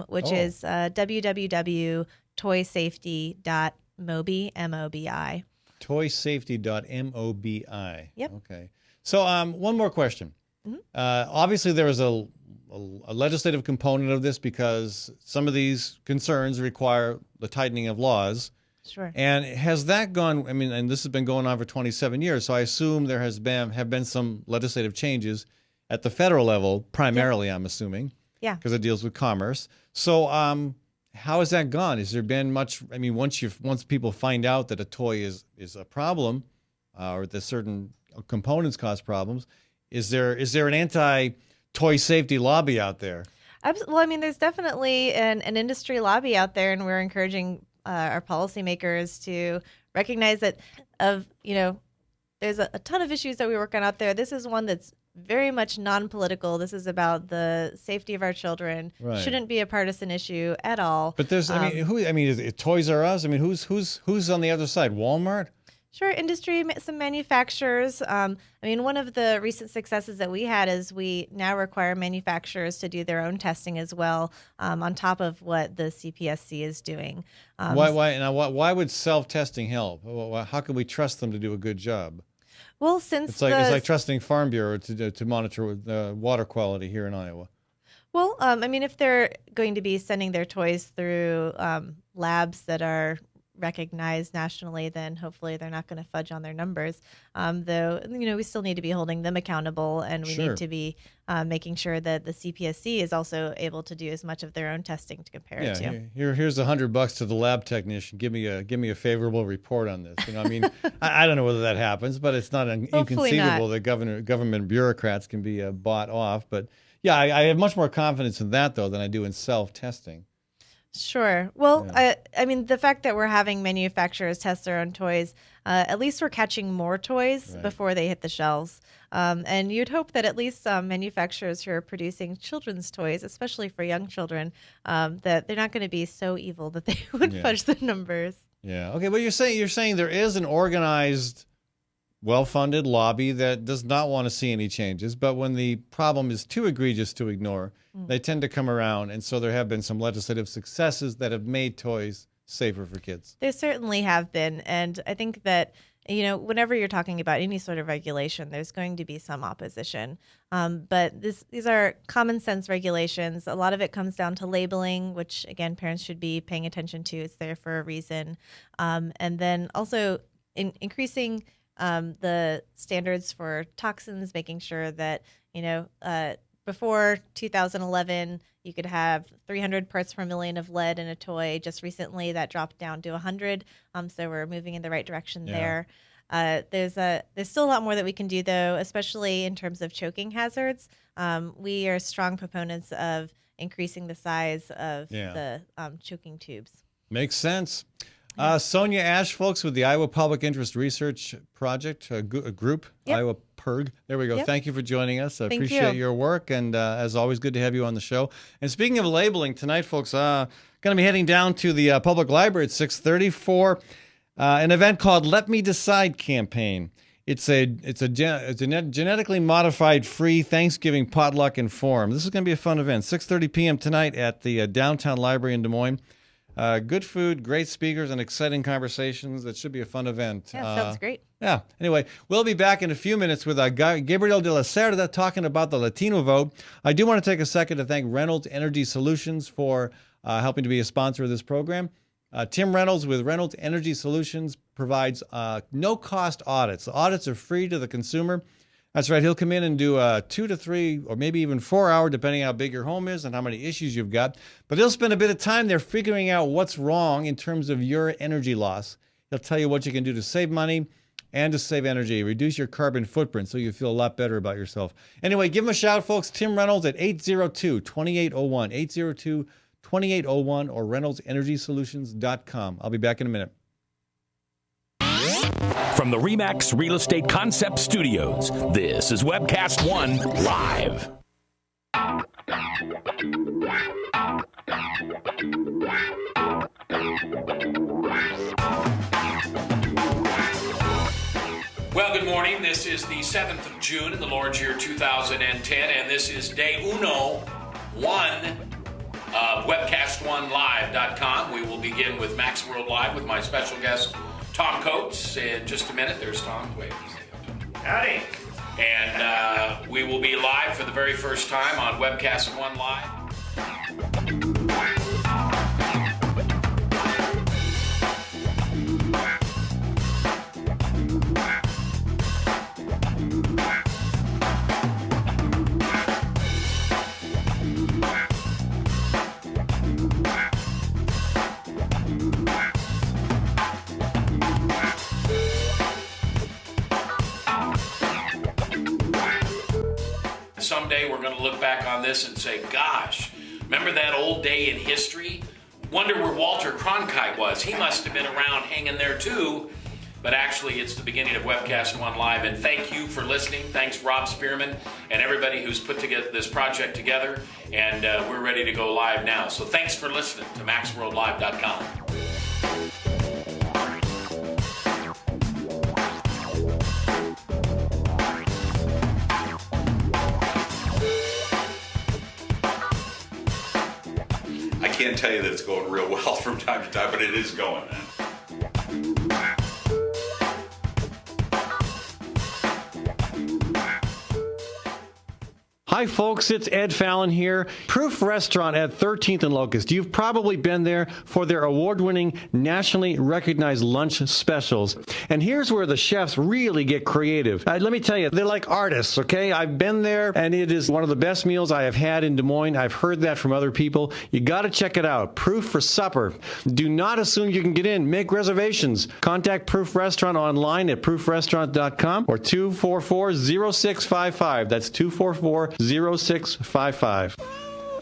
which is www.toysafety.mobi, M-O-B-I. Toysafety.mobi. Yep. Okay. So one more question. Mm-hmm. Obviously, there is a legislative component of this because some of these concerns require the tightening of laws. Sure. And has that gone, and this has been going on for 27 years, so I assume there have been some legislative changes at the federal level, primarily, I'm assuming. Yeah. Because it deals with commerce. So how has that gone? Has there been much, once people find out that a toy is a problem, or that certain components cause problems, is there an anti-toy safety lobby out there? Well, there's definitely an industry lobby out there, and we're encouraging our policymakers to recognize that there's a ton of issues that we work on out there. This is one that's very much non-political. This is about the safety of our children. Right. Shouldn't be a partisan issue at all. But there's, is it Toys R Us? Who's on the other side? Walmart? Sure, industry, some manufacturers. One of the recent successes that we had is we now require manufacturers to do their own testing as well, on top of what the CPSC is doing. Why would self-testing help? How can we trust them to do a good job? Well, since it's like trusting Farm Bureau to monitor the water quality here in Iowa. Well, if they're going to be sending their toys through labs that are recognized nationally, then hopefully they're not going to fudge on their numbers. Though, we still need to be holding them accountable, and we need to be making sure that the CPSC is also able to do as much of their own testing to compare it to. Here's $100 to the lab technician. Give me a favorable report on this. I don't know whether that happens, but it's not inconceivable that government bureaucrats can be bought off. But yeah, I have much more confidence in that though than I do in self-testing. Sure. Well, the fact that we're having manufacturers test their own toys, at least we're catching more toys before they hit the shelves. And you'd hope that at least manufacturers who are producing children's toys, especially for young children, that they're not going to be so evil that they would fudge the numbers. Yeah. Okay. But you're saying there is an organized, well-funded lobby that does not want to see any changes, but when the problem is too egregious to ignore, they tend to come around, and so there have been some legislative successes that have made toys safer for kids. There certainly have been, and I think that whenever you're talking about any sort of regulation, there's going to be some opposition. But these are common sense regulations. A lot of it comes down to labeling, which again parents should be paying attention to. It's there for a reason, and then also increasing the standards for toxins, making sure that before 2011, you could have 300 parts per million of lead in a toy. Just recently, that dropped down to 100. So we're moving in the right direction there. There's still a lot more that we can do, though, especially in terms of choking hazards. We are strong proponents of increasing the size of the choking tubes. Makes sense. Sonia Ash, folks, with the Iowa Public Interest Research Project group, Iowa PERG. There we go. Yep. Thank you for joining us. I appreciate your work, and as always, good to have you on the show. And speaking of labeling, tonight, folks, going to be heading down to the public library at 6:30 for an event called Let Me Decide campaign. It's a genetically modified free Thanksgiving potluck and forum. This is going to be a fun event. 6:30 p.m. tonight at the Downtown Library in Des Moines. Good food, great speakers, and exciting conversations. It should be a fun event. Yeah, sounds great. Yeah. Anyway, we'll be back in a few minutes with Gabriel de la Cerda talking about the Latino vote. I do want to take a second to thank Reynolds Energy Solutions for helping to be a sponsor of this program. Tim Reynolds with Reynolds Energy Solutions provides no-cost audits. The audits are free to the consumer. That's right. He'll come in and do a 2 to 3 or maybe even 4 hour, depending how big your home is and how many issues you've got. But he'll spend a bit of time there figuring out what's wrong in terms of your energy loss. He'll tell you what you can do to save money and to save energy, reduce your carbon footprint so you feel a lot better about yourself. Anyway, give him a shout, folks. Tim Reynolds at 802-2801, 802-2801 or ReynoldsEnergySolutions.com. I'll be back in a minute. From the RE/MAX Real Estate Concept Studios, this is Webcast One Live. Well, good morning. This is the 7th of June in the Lord's year 2010, and this is day 1 of Webcast1Live.com. We will begin with Max World Live with my special guest, Tom Coates. In just a minute, there's Tom. Wait. Howdy. And we will be live for the very first time on Webcast One Live. Someday we're going to look back on this and say, gosh, remember that old day in history? Wonder where Walter Cronkite was. He must have been around hanging there too. But actually, it's the beginning of Webcast One Live. And thank you for listening. Thanks, Rob Spearman, and everybody who's put together this project together. And we're ready to go live now. So thanks for listening to MaxWorldLive.com. I can't tell you that it's going real well from time to time, but it is going. Hi, folks. It's Ed Fallon here. Proof Restaurant at 13th and Locust. You've probably been there for their award-winning, nationally recognized lunch specials. And here's where the chefs really get creative. Let me tell you, they're like artists, okay? I've been there, and it is one of the best meals I have had in Des Moines. I've heard that from other people. You got to check it out. Proof for supper. Do not assume you can get in. Make reservations. Contact Proof Restaurant online at proofrestaurant.com or 244-0655. That's 244-0655.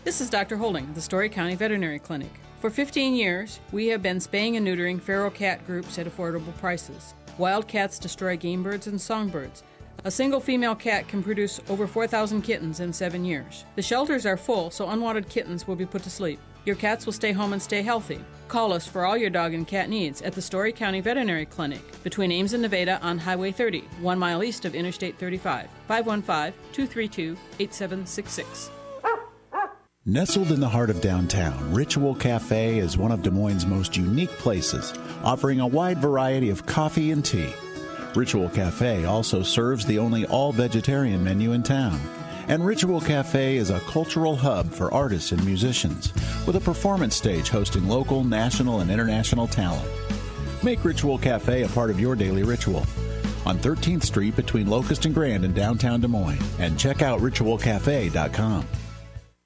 This is Dr. Holding, the Story County Veterinary Clinic. For 15 years, we have been spaying and neutering feral cat groups at affordable prices. Wild cats destroy game birds and songbirds. A single female cat can produce over 4,000 kittens in 7 years. The shelters are full, so unwanted kittens will be put to sleep. Your cats will stay home and stay healthy. Call us for all your dog and cat needs at the Story County Veterinary Clinic between Ames and Nevada on Highway 30, 1 mile east of Interstate 35, 515-232-8766. Nestled in the heart of downtown, Ritual Cafe is one of Des Moines' most unique places, offering a wide variety of coffee and tea. Ritual Cafe also serves the only all-vegetarian menu in town. And Ritual Cafe is a cultural hub for artists and musicians, with a performance stage hosting local, national, and international talent. Make Ritual Cafe a part of your daily ritual. On 13th Street between Locust and Grand in downtown Des Moines. And check out ritualcafe.com.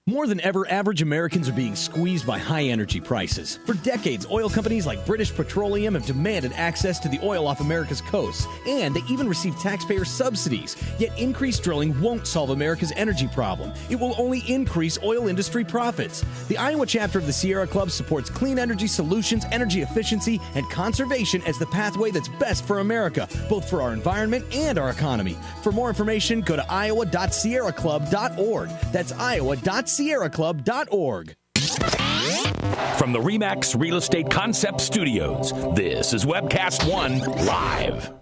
More than ever, average Americans are being squeezed by high energy prices. For decades, oil companies like British Petroleum have demanded access to the oil off America's coasts, and they even receive taxpayer subsidies. Yet increased drilling won't solve America's energy problem. It will only increase oil industry profits. The Iowa chapter of the Sierra Club supports clean energy solutions, energy efficiency, and conservation as the pathway that's best for America, both for our environment and our economy. For more information, go to iowa.sierraclub.org. That's iowa.sierraclub.org. From the RE/MAX Real Estate Concept Studios, this is Webcast One Live.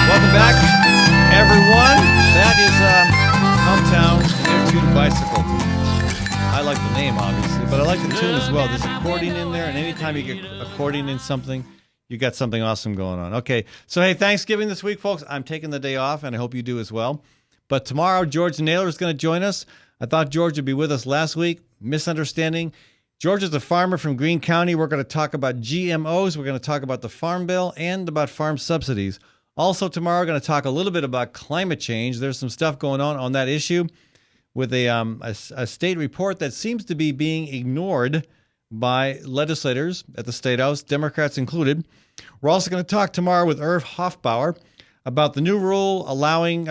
Welcome back, everyone. That is Hometown Air Tune Bicycle. I like the name, obviously, but I like the tune as well. There's accordion in there, and anytime you get accordion in something, you got something awesome going on. Okay, so hey, Thanksgiving this week, folks. I'm taking the day off, and I hope you do as well. But tomorrow, George Naylor is going to join us. I thought George would be with us last week. Misunderstanding. George is a farmer from Greene County. We're going to talk about GMOs. We're going to talk about the Farm Bill and about farm subsidies. Also, tomorrow, we're going to talk a little bit about climate change. There's some stuff going on that issue with a state report that seems to be being ignored by legislators at the State House, Democrats included. We're also going to talk tomorrow with Irv Hofbauer about the new rule allowing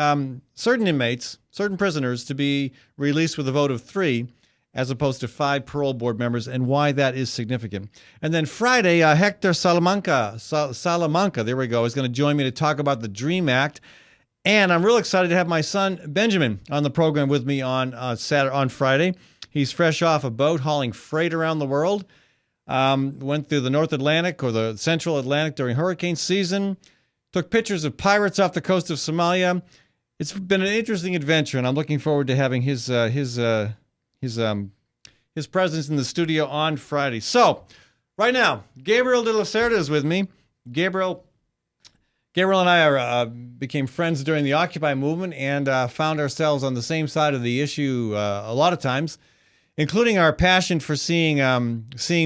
certain inmates, certain prisoners, to be released with a vote of 3 as opposed to 5 parole board members, and why that is significant. And then Friday, Hector Salamanca, there we go, is going to join me to talk about the DREAM Act. And I'm real excited to have my son, Benjamin, on the program with me on Friday. He's fresh off a boat hauling freight around the world. Went through the North Atlantic or the Central Atlantic during hurricane season. Took pictures of pirates off the coast of Somalia. It's been an interesting adventure, and I'm looking forward to having his presence in the studio on Friday. So, right now, Gabriel de la Cerda is with me. Gabriel and I became friends during the Occupy movement and found ourselves on the same side of the issue a lot of times, including our passion for seeing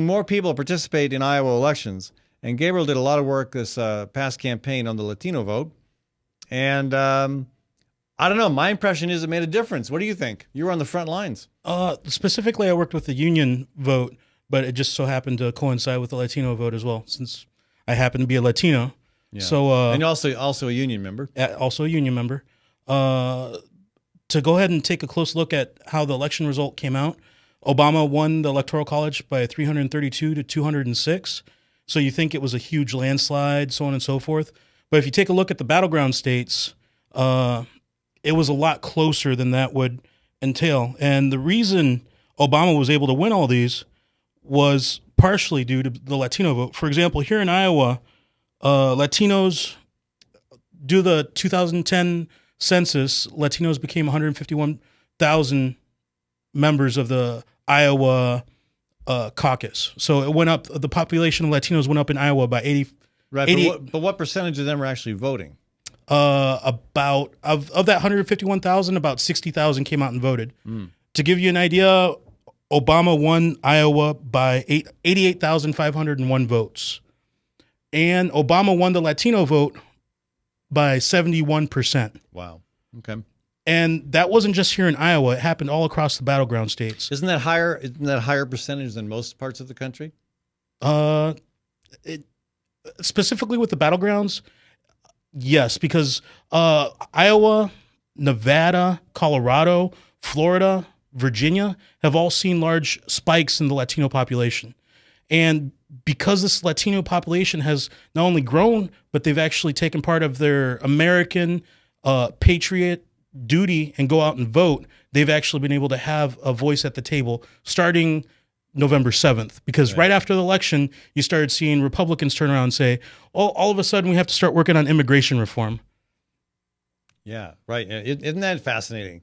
more people participate in Iowa elections. And Gabriel did a lot of work this past campaign on the Latino vote. And I don't know, my impression is it made a difference. What do you think? You were on the front lines. Specifically, I worked with the union vote, but it just so happened to coincide with the Latino vote as well, since I happen to be a Latino. Yeah. So, and also a union member. Also a union member. To go ahead and take a close look at how the election result came out, Obama won the Electoral College by 332 to 206. So you think it was a huge landslide, so on and so forth. But if you take a look at the battleground states, it was a lot closer than that would entail. And the reason Obama was able to win all these was partially due to the Latino vote. For example, here in Iowa, Latinos, due to the 2010 census, Latinos became 151,000 members of the Iowa caucus. So it went up, the population of Latinos went up in Iowa by 80. Right, but what percentage of them are actually voting? About, of that 151,000, about 60,000 came out and voted. To give you an idea, Obama won Iowa by 88,501 votes. And Obama won the Latino vote by 71%. Wow. Okay. And that wasn't just here in Iowa. It happened all across the battleground states. Isn't that higher percentage than most parts of the country? Specifically with the battlegrounds, yes, because Iowa, Nevada, Colorado, Florida, Virginia have all seen large spikes in the Latino population. And because this Latino population has not only grown, but they've actually taken part of their American patriot duty and go out and vote, they've actually been able to have a voice at the table starting November 7th. Because right after the election, you started seeing Republicans turn around and say, oh, all of a sudden we have to start working on immigration reform. Yeah, right. Isn't that fascinating?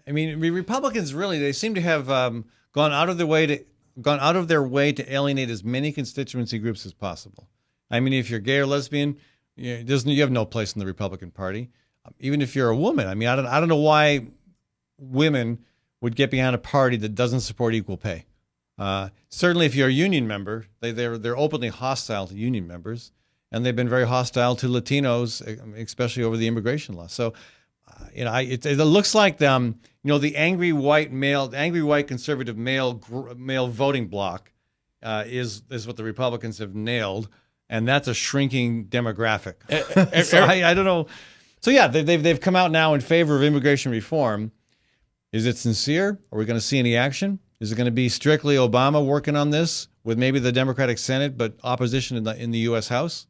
I mean, Republicans really, they seem to have gone out of their way to alienate as many constituency groups as possible. I mean, if you're gay or lesbian, you have no place in the Republican Party. Even if you're a woman, I mean, I don't know why women would get behind a party that doesn't support equal pay. Certainly, if you're a union member, they're openly hostile to union members, and they've been very hostile to Latinos, especially over the immigration law. So, it looks like the angry white conservative male voting bloc is what the Republicans have nailed, and that's a shrinking demographic. So I don't know. So yeah, they've come out now in favor of immigration reform. Is it sincere? Are we going to see any action? Is it going to be strictly Obama working on this with maybe the Democratic Senate, but opposition in the U.S. House?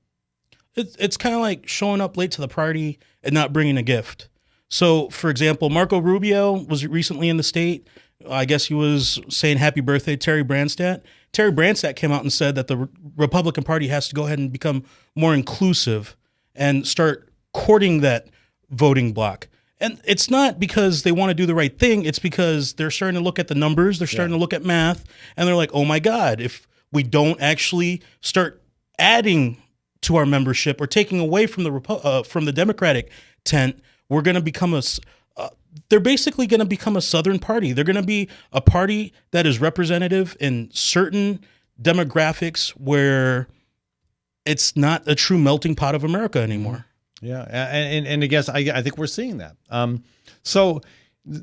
It's kind of like showing up late to the party and not bringing a gift. So, for example, Marco Rubio was recently in the state. I guess he was saying happy birthday, Terry Branstad. Terry Branstad came out and said that the Republican Party has to go ahead and become more inclusive and start courting that voting bloc. And it's not because they want to do the right thing. It's because they're starting to look at the numbers. They're starting to look at math. And they're like, oh, my God, if we don't actually start adding to our membership or taking away from the Democratic tent, we're going to become they're basically going to become a Southern party. They're going to be a party that is representative in certain demographics where it's not a true melting pot of America anymore. Yeah, and I guess I think we're seeing that. So,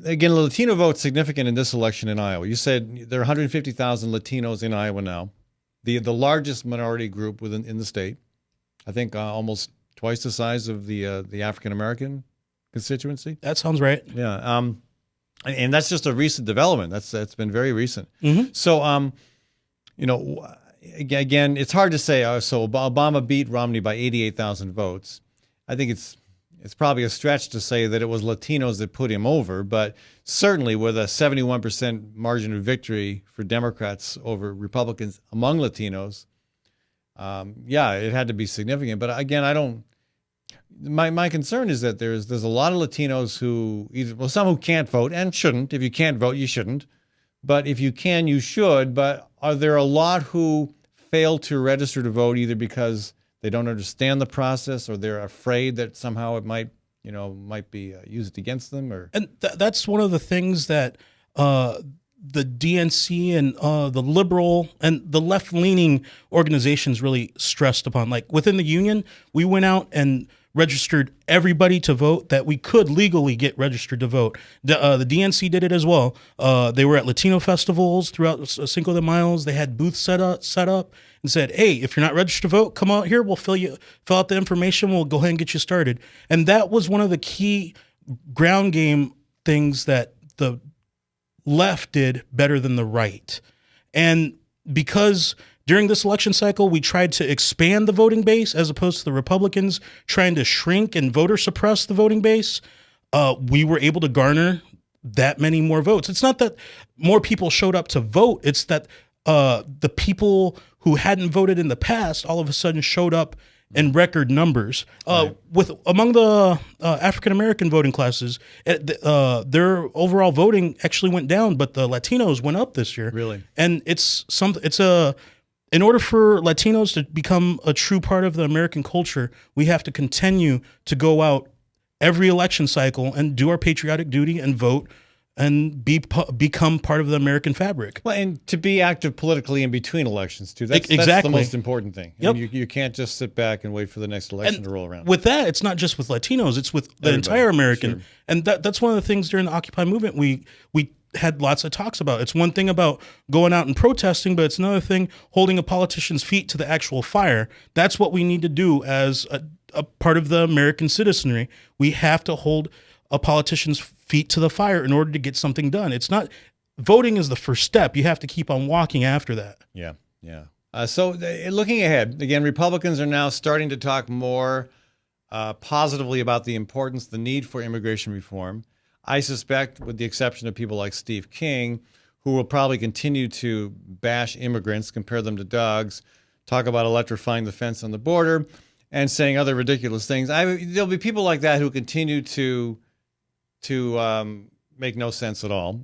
again, the Latino vote's significant in this election in Iowa. You said there are 150,000 Latinos in Iowa now, the largest minority group in the state. I think almost twice the size of the African American constituency. That sounds right. Yeah, and that's just a recent development. That's been very recent. Mm-hmm. So, again, it's hard to say. So Obama beat Romney by 88,000 votes. I think it's probably a stretch to say that it was Latinos that put him over, but certainly with a 71% margin of victory for Democrats over Republicans among Latinos, it had to be significant. But again, my concern is that there's a lot of Latinos who some who can't vote and shouldn't. If you can't vote, you shouldn't. But if you can, you should. But are there a lot who fail to register to vote either because they don't understand the process or they're afraid that somehow it might be used against them? And that's one of the things that the DNC and the liberal and the left-leaning organizations really stressed upon. Like within the union, we went out and registered everybody to vote that we could legally get registered to vote. The DNC did it as well. They were at Latino festivals throughout Cinco de Mayo. They had booths set up and said, hey, if you're not registered to vote, come out here. We'll fill out the information. We'll go ahead and get you started. And that was one of the key ground game things that the left did better than the right. And because during this election cycle, we tried to expand the voting base as opposed to the Republicans trying to shrink and voter suppress the voting base, we were able to garner that many more votes. It's not that more people showed up to vote. It's that the people who hadn't voted in the past all of a sudden showed up in record numbers. Among the African American voting classes, their overall voting actually went down, but the Latinos went up this year. Really? And in order for Latinos to become a true part of the American culture, we have to continue to go out every election cycle and do our patriotic duty and vote and become part of the American fabric. Well, and to be active politically in between elections, too. That's the most important thing. Yep. You can't just sit back and wait for the next election to roll around. With that, it's not just with Latinos, it's with the entire American. Sure. And that's one of the things during the Occupy movement we had lots of talks about. It's one thing about going out and protesting, but it's another thing holding a politician's feet to the actual fire. That's what we need to do as a part of the American citizenry. We have to hold a politician's feet to the fire in order to get something done. It's not voting is the first step. You have to keep on walking after that. Yeah. So looking ahead, again, Republicans are now starting to talk more positively about the importance, the need for immigration reform. I suspect, with the exception of people like Steve King, who will probably continue to bash immigrants, compare them to dogs, talk about electrifying the fence on the border, and saying other ridiculous things. There'll be people like that who continue to make no sense at all.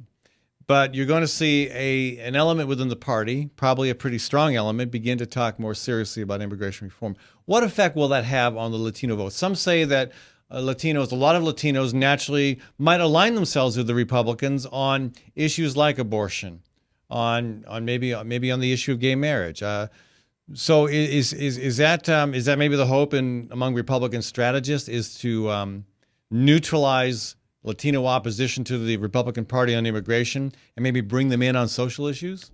But you're going to see an element within the party, probably a pretty strong element, begin to talk more seriously about immigration reform. What effect will that have on the Latino vote? Some say that a lot of Latinos naturally might align themselves with the Republicans on issues like abortion, on maybe on the issue of gay marriage. So is that maybe the hope among Republican strategists is to neutralize Latino opposition to the Republican Party on immigration and maybe bring them in on social issues?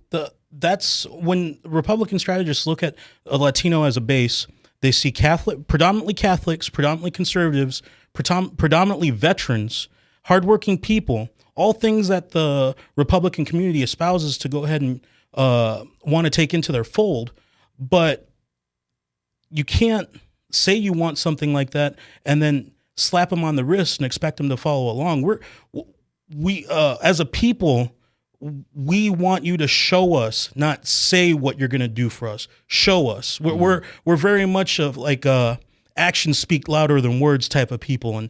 That's when Republican strategists look at a Latino as a base. They see predominantly Catholics, predominantly conservatives, predominantly veterans, hardworking people, all things that the Republican community espouses to go ahead and want to take into their fold. But you can't say you want something like that and then slap them on the wrist and expect them to follow along. We as a people, we want you to show us, not say what you're going to do for us. Show us. We're very much of like actions speak louder than words type of people. And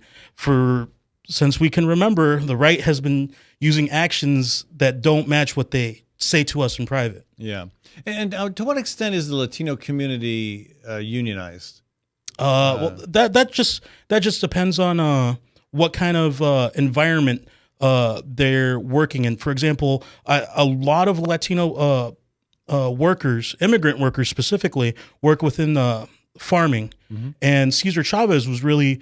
since we can remember, the right has been using actions that don't match what they say to us in private. Yeah. And to what extent is the Latino community unionized? Well, that just depends on what kind of environment they're working in. For example, a lot of Latino workers, immigrant workers specifically, work within farming, and Cesar Chavez was really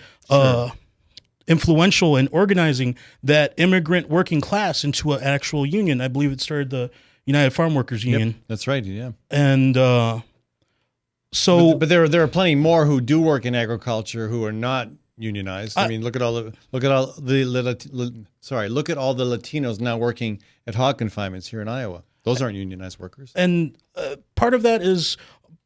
influential in organizing that immigrant working class into an actual union. I believe it started the United Farm Workers Union. Yep, that's right. Yeah, and but there are plenty more who do work in agriculture who are not unionized. I mean, look at all the Latinos now working at hog confinements here in Iowa. Those aren't unionized workers. And part of that is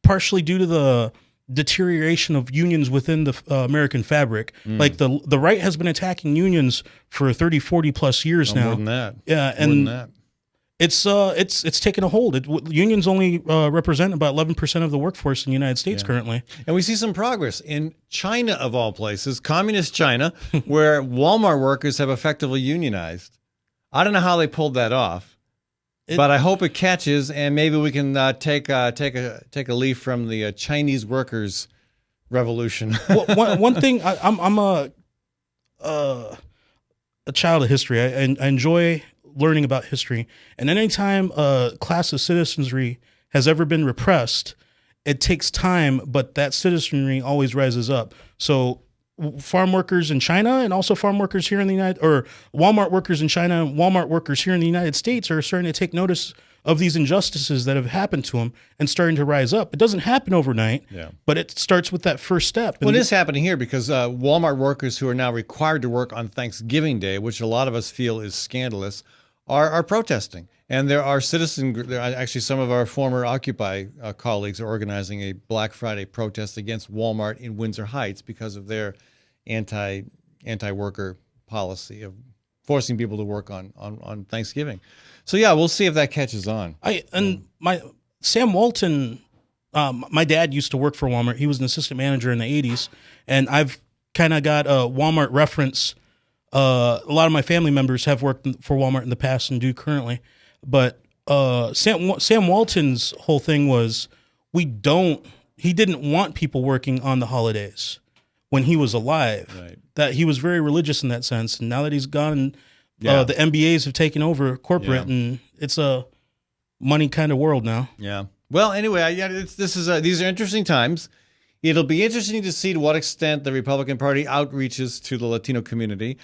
partially due to the deterioration of unions within the American fabric. Like the right has been attacking unions for 30, 40 plus years now. More than that. Yeah, more than that. It's taken a hold. Unions only represent about 11% of the workforce in the United States currently. And we see some progress in China, of all places, communist China, where Walmart workers have effectively unionized. I don't know how they pulled that off, but I hope it catches, and maybe we can take a leaf from the Chinese workers' revolution. One thing, I'm a child of history. I enjoy learning about history, and anytime a class of citizenry has ever been repressed, it takes time, but that citizenry always rises up. So farm workers in China and also farm workers here in the Walmart workers in China and Walmart workers here in the United States are starting to take notice of these injustices that have happened to them and starting to rise up. It doesn't happen overnight, but it starts with that first step. Well, it is happening here because Walmart workers who are now required to work on Thanksgiving Day, which a lot of us feel is scandalous, are protesting. And there are actually some of our former Occupy colleagues are organizing a Black Friday protest against Walmart in Windsor Heights because of their anti-worker policy of forcing people to work on Thanksgiving. So yeah, we'll see if that catches on. Sam Walton, my dad used to work for Walmart. He was an assistant manager in the 80s, and I've kind of got a Walmart reference. A lot of my family members have worked for Walmart in the past and do currently. But Sam Walton's whole thing was he didn't want people working on the holidays when he was alive. Right. That he was very religious in that sense. And now that he's gone, the MBAs have taken over corporate, and it's a money kind of world now. Yeah. Well, anyway, these are interesting times. It'll be interesting to see to what extent the Republican Party outreaches to the Latino community.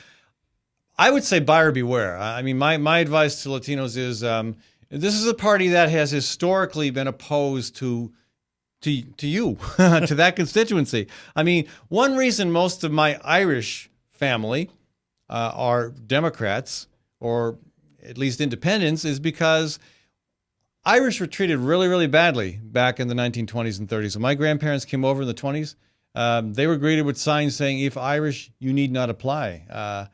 I would say buyer beware. I mean, my advice to Latinos is this is a party that has historically been opposed to you, to that constituency. I mean, one reason most of my Irish family are Democrats, or at least independents, is because Irish were treated really, really badly back in the 1920s and 30s. When my grandparents came over in the 20s, they were greeted with signs saying, "If Irish, you need not apply."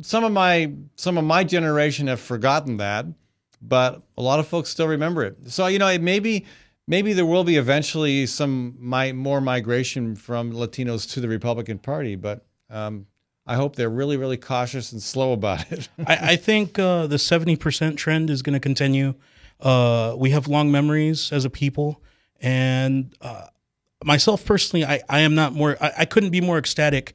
Some of my generation have forgotten that, but a lot of folks still remember it. So maybe there will be eventually some more migration from Latinos to the Republican Party, but I hope they're really, really cautious and slow about it. I think the 70% trend is going to continue. We have long memories as a people, and myself personally, I couldn't be more ecstatic.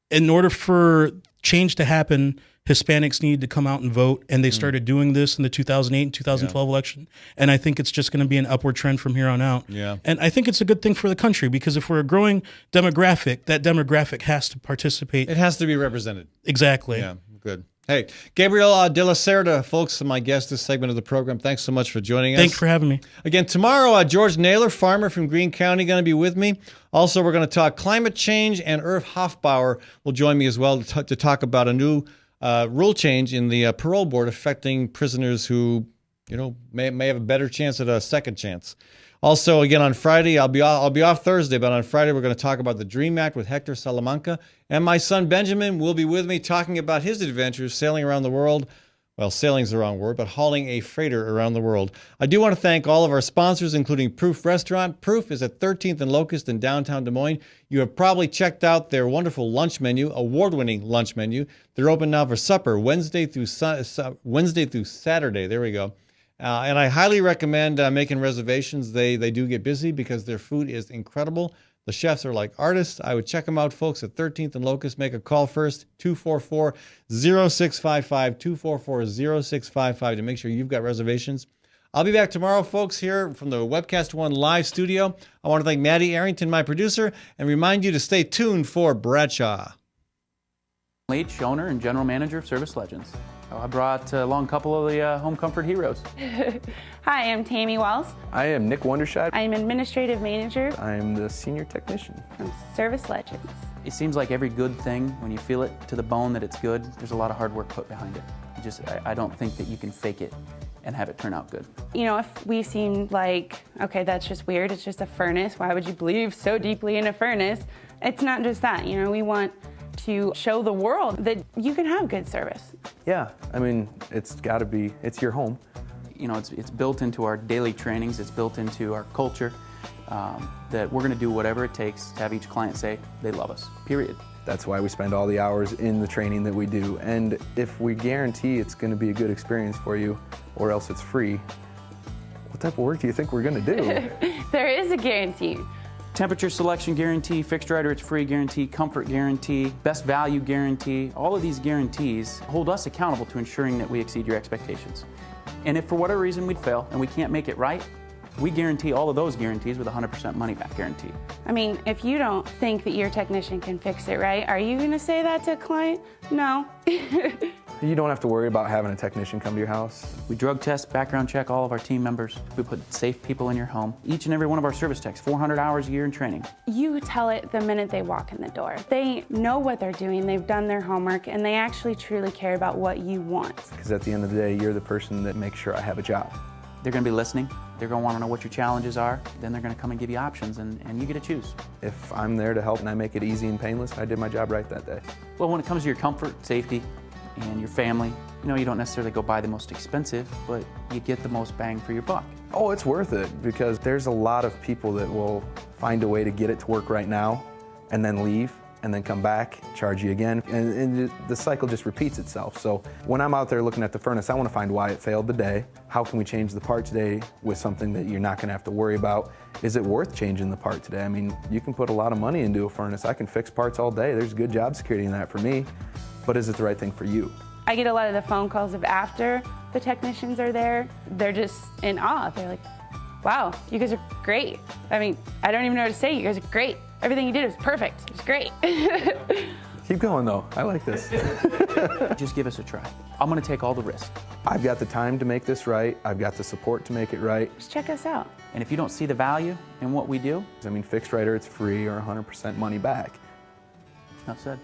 In order for change to happen, Hispanics needed to come out and vote, and they started doing this in the 2008 and 2012 election. And I think it's just going to be an upward trend from here on out. Yeah. And I think it's a good thing for the country, because if we're a growing demographic, that demographic has to participate. It has to be represented. Exactly. Yeah, good. Hey, Gabriel de la Cerda, folks, my guest this segment of the program. Thanks so much for joining us. Thanks for having me. Again, tomorrow, George Naylor, farmer from Greene County, going to be with me. Also, we're going to talk climate change, and Irv Hofbauer will join me as well to talk about a new rule change in the parole board affecting prisoners who, may have a better chance at a second chance. Also, again, on Friday, I'll be off Thursday, but on Friday, we're going to talk about the Dream Act with Hector Salamanca. And my son Benjamin will be with me talking about his adventures sailing around the world. Well, sailing's the wrong word, but hauling a freighter around the world. I do want to thank all of our sponsors, including Proof Restaurant. Proof is at 13th and Locust in downtown Des Moines. You have probably checked out their wonderful lunch menu, award-winning lunch menu. They're open now for supper Wednesday through Saturday. There we go. And I highly recommend making reservations. They do get busy because their food is incredible. The chefs are like artists. I would check them out, folks, at 13th and Locust. Make a call first, 244-0655, 244-0655 to make sure you've got reservations. I'll be back tomorrow, folks, here from the Webcast One live studio. I want to thank Maddie Arrington, my producer, and remind you to stay tuned for Bradshaw. Leach, owner and general manager of Service Legends. I brought along a couple of the home comfort heroes. Hi, I'm Tammy Wells. I am Nick Wondershot. I'm administrative manager. I'm the senior technician from Service Legends. It seems like every good thing, when you feel it to the bone that it's good, there's a lot of hard work put behind it. I don't think that you can fake it and have it turn out good. You know, if we seem like, okay, that's just weird, it's just a furnace, why would you believe so deeply in a furnace? It's not just that, you know, we want to show the world that you can have good service. Yeah, I mean, it's got to be, it's your home. You know, it's built into our daily trainings, it's built into our culture, that we're going to do whatever it takes to have each client say they love us, period. That's why we spend all the hours in the training that we do. And if we guarantee it's going to be a good experience for you, or else it's free, what type of work do you think we're going to do? There is a guarantee. Temperature selection guarantee, fixed rider it's free guarantee, comfort guarantee, best value guarantee. All of these guarantees hold us accountable to ensuring that we exceed your expectations. And if for whatever reason we'd fail and we can't make it right, we guarantee all of those guarantees with a 100% money back guarantee. I mean, if you don't think that your technician can fix it right, are you going to say that to a client? No. You don't have to worry about having a technician come to your house. We drug test, background check all of our team members. We put safe people in your home. Each and every one of our service techs, 400 hours a year in training. You tell it the minute they walk in the door. They know what they're doing, they've done their homework, and they actually truly care about what you want. Because at the end of the day, you're the person that makes sure I have a job. They're going to be listening. They're going to want to know what your challenges are. Then they're going to come and give you options, and you get to choose. If I'm there to help and I make it easy and painless, I did my job right that day. Well, when it comes to your comfort, safety, and your family, you know, you don't necessarily go buy the most expensive, but you get the most bang for your buck. Oh, it's worth it, because there's a lot of people that will find a way to get it to work right now and then leave and then come back, charge you again, and the cycle just repeats itself. So when I'm out there looking at the furnace, I want to find why it failed today. How can we change the part today with something that you're not going to have to worry about? Is it worth changing the part today? I mean, you can put a lot of money into a furnace. I can fix parts all day. There's good job security in that for me. But is it the right thing for you? I get a lot of the phone calls of after the technicians are there. They're just in awe. They're like, wow, you guys are great. I mean, I don't even know what to say. You guys are great. Everything you did was perfect. It was great. Keep going, though. I like this. Just give us a try. I'm going to take all the risk. I've got the time to make this right. I've got the support to make it right. Just check us out. And if you don't see the value in what we do, I mean, fixed rider, it's free or 100% money back. Enough said.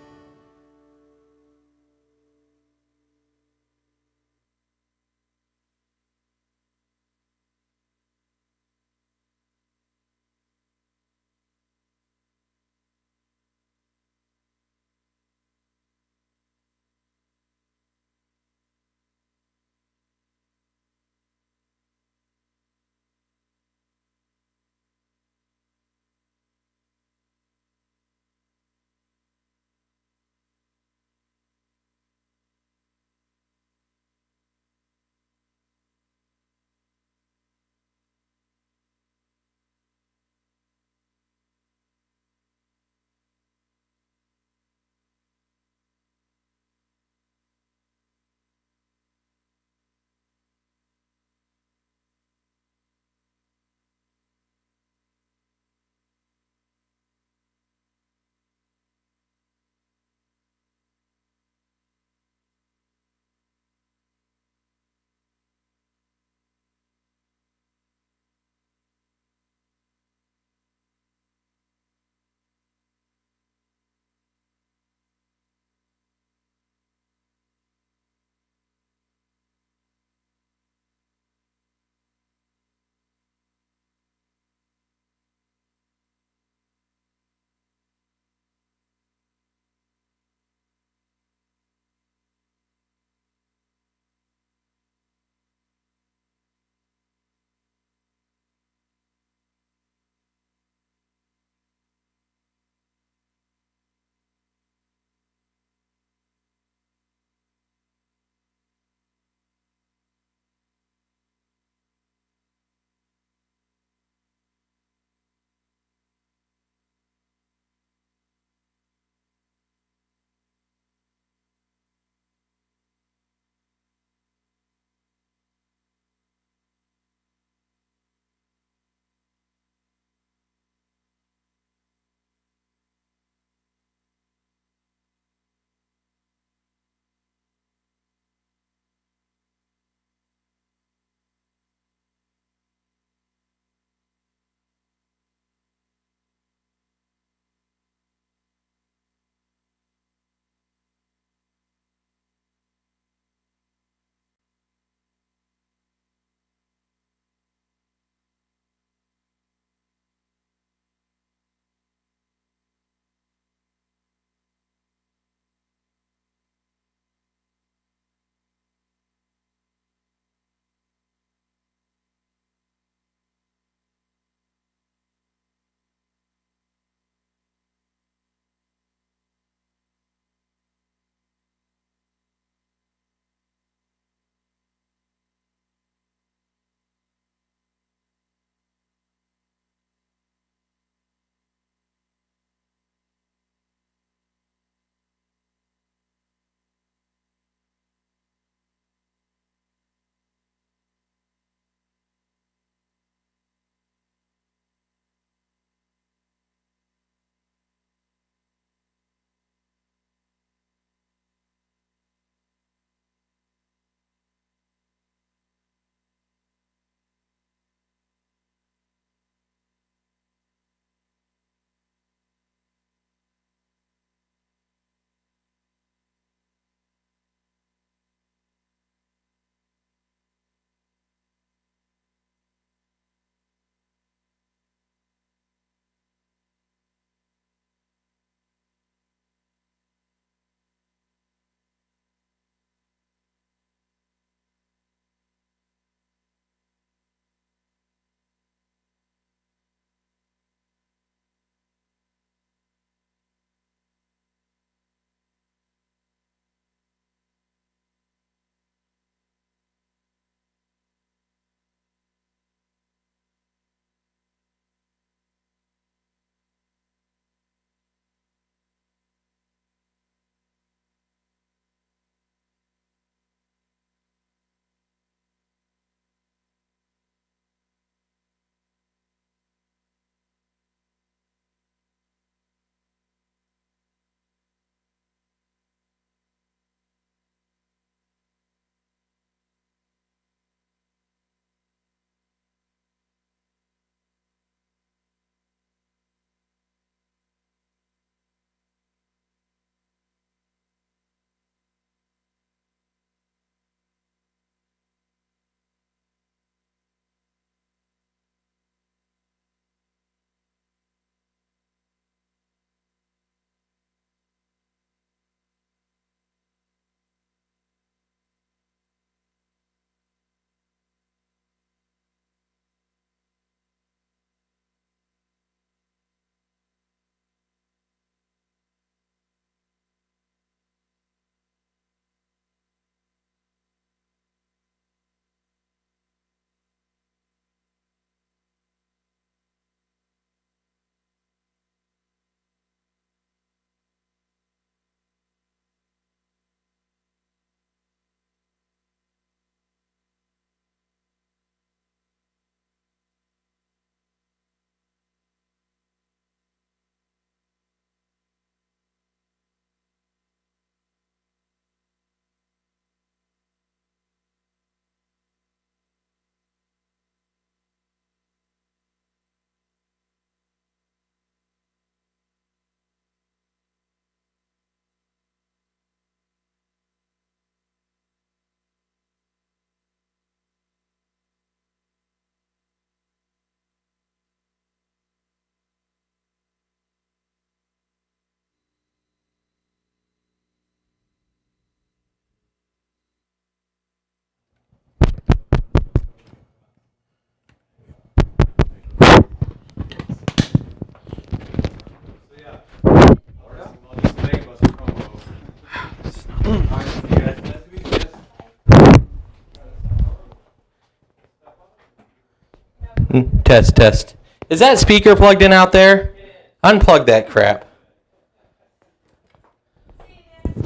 Test, test. Is that speaker plugged in out there? Unplug that crap.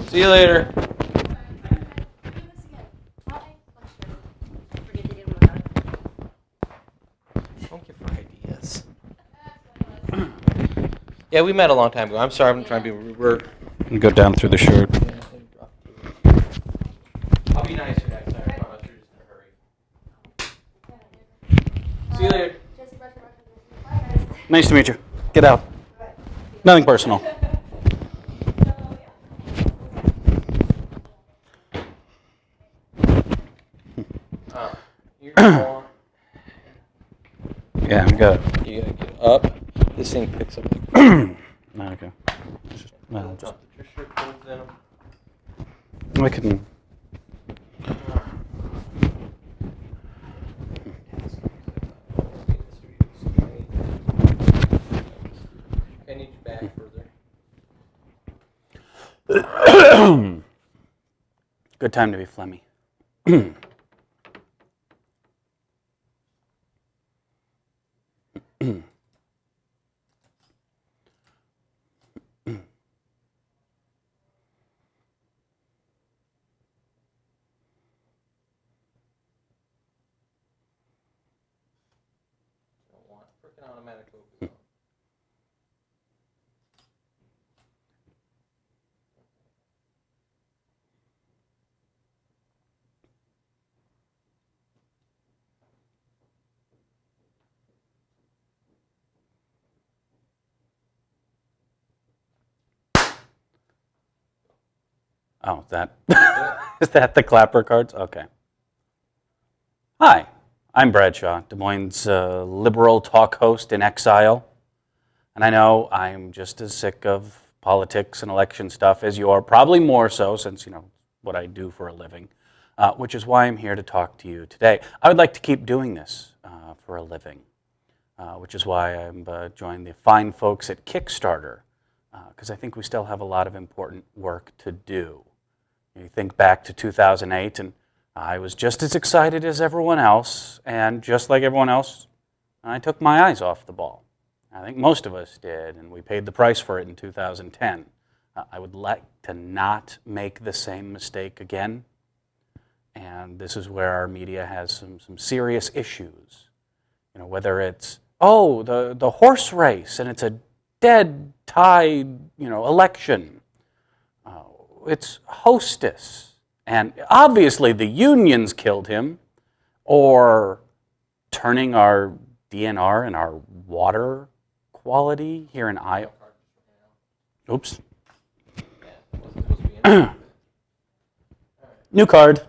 See you later. Don't give her ideas. Yeah, we met a long time ago. I'm sorry, I'm trying to be. We're. Go down through the shirt. I'll be nicer next time. I promise. You're just in a hurry. See you later. Nice to meet you. Get out. Nothing personal. Yeah, I got it. You gotta get up. This thing picks up. Okay. Just, Your shirt folds in 'em. I can. I need you back further. Good time to be phlegmy. Freaking automatic focus. Oh, is that the clapper cards? Okay. Hi, I'm Bradshaw, Des Moines' liberal talk host in exile. And I know I'm just as sick of politics and election stuff as you are, probably more so since, what I do for a living, which is why I'm here to talk to you today. I would like to keep doing this for a living, which is why I'm joined the fine folks at Kickstarter, because I think we still have a lot of important work to do. You think back to 2008, and I was just as excited as everyone else, and just like everyone else, I took my eyes off the ball. I think most of us did, and we paid the price for it in 2010. I would like to not make the same mistake again, and this is where our media has some serious issues. Whether it's, the horse race, and it's a dead tie, election. It's Hostess, and obviously the unions killed him, or turning our DNR and our water quality here in Iowa. Oops. New card.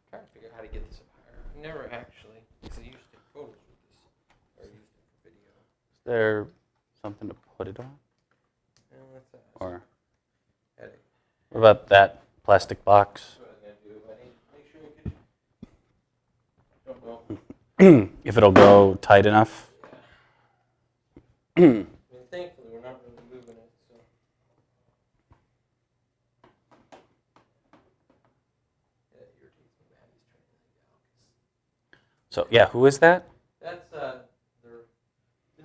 Trying to figure out how to get this up higher. I've never actually, because I used to take photos with this, or used it for video. Is there something to put it on? No, that's Or headache. what about that plastic box? That's what I was going to do. I need to make sure we could, don't know. If it'll go tight enough. I mean, thankfully, we're not really moving it, so. That irritates me bad. He's trying to think out. So yeah, who is that? That's the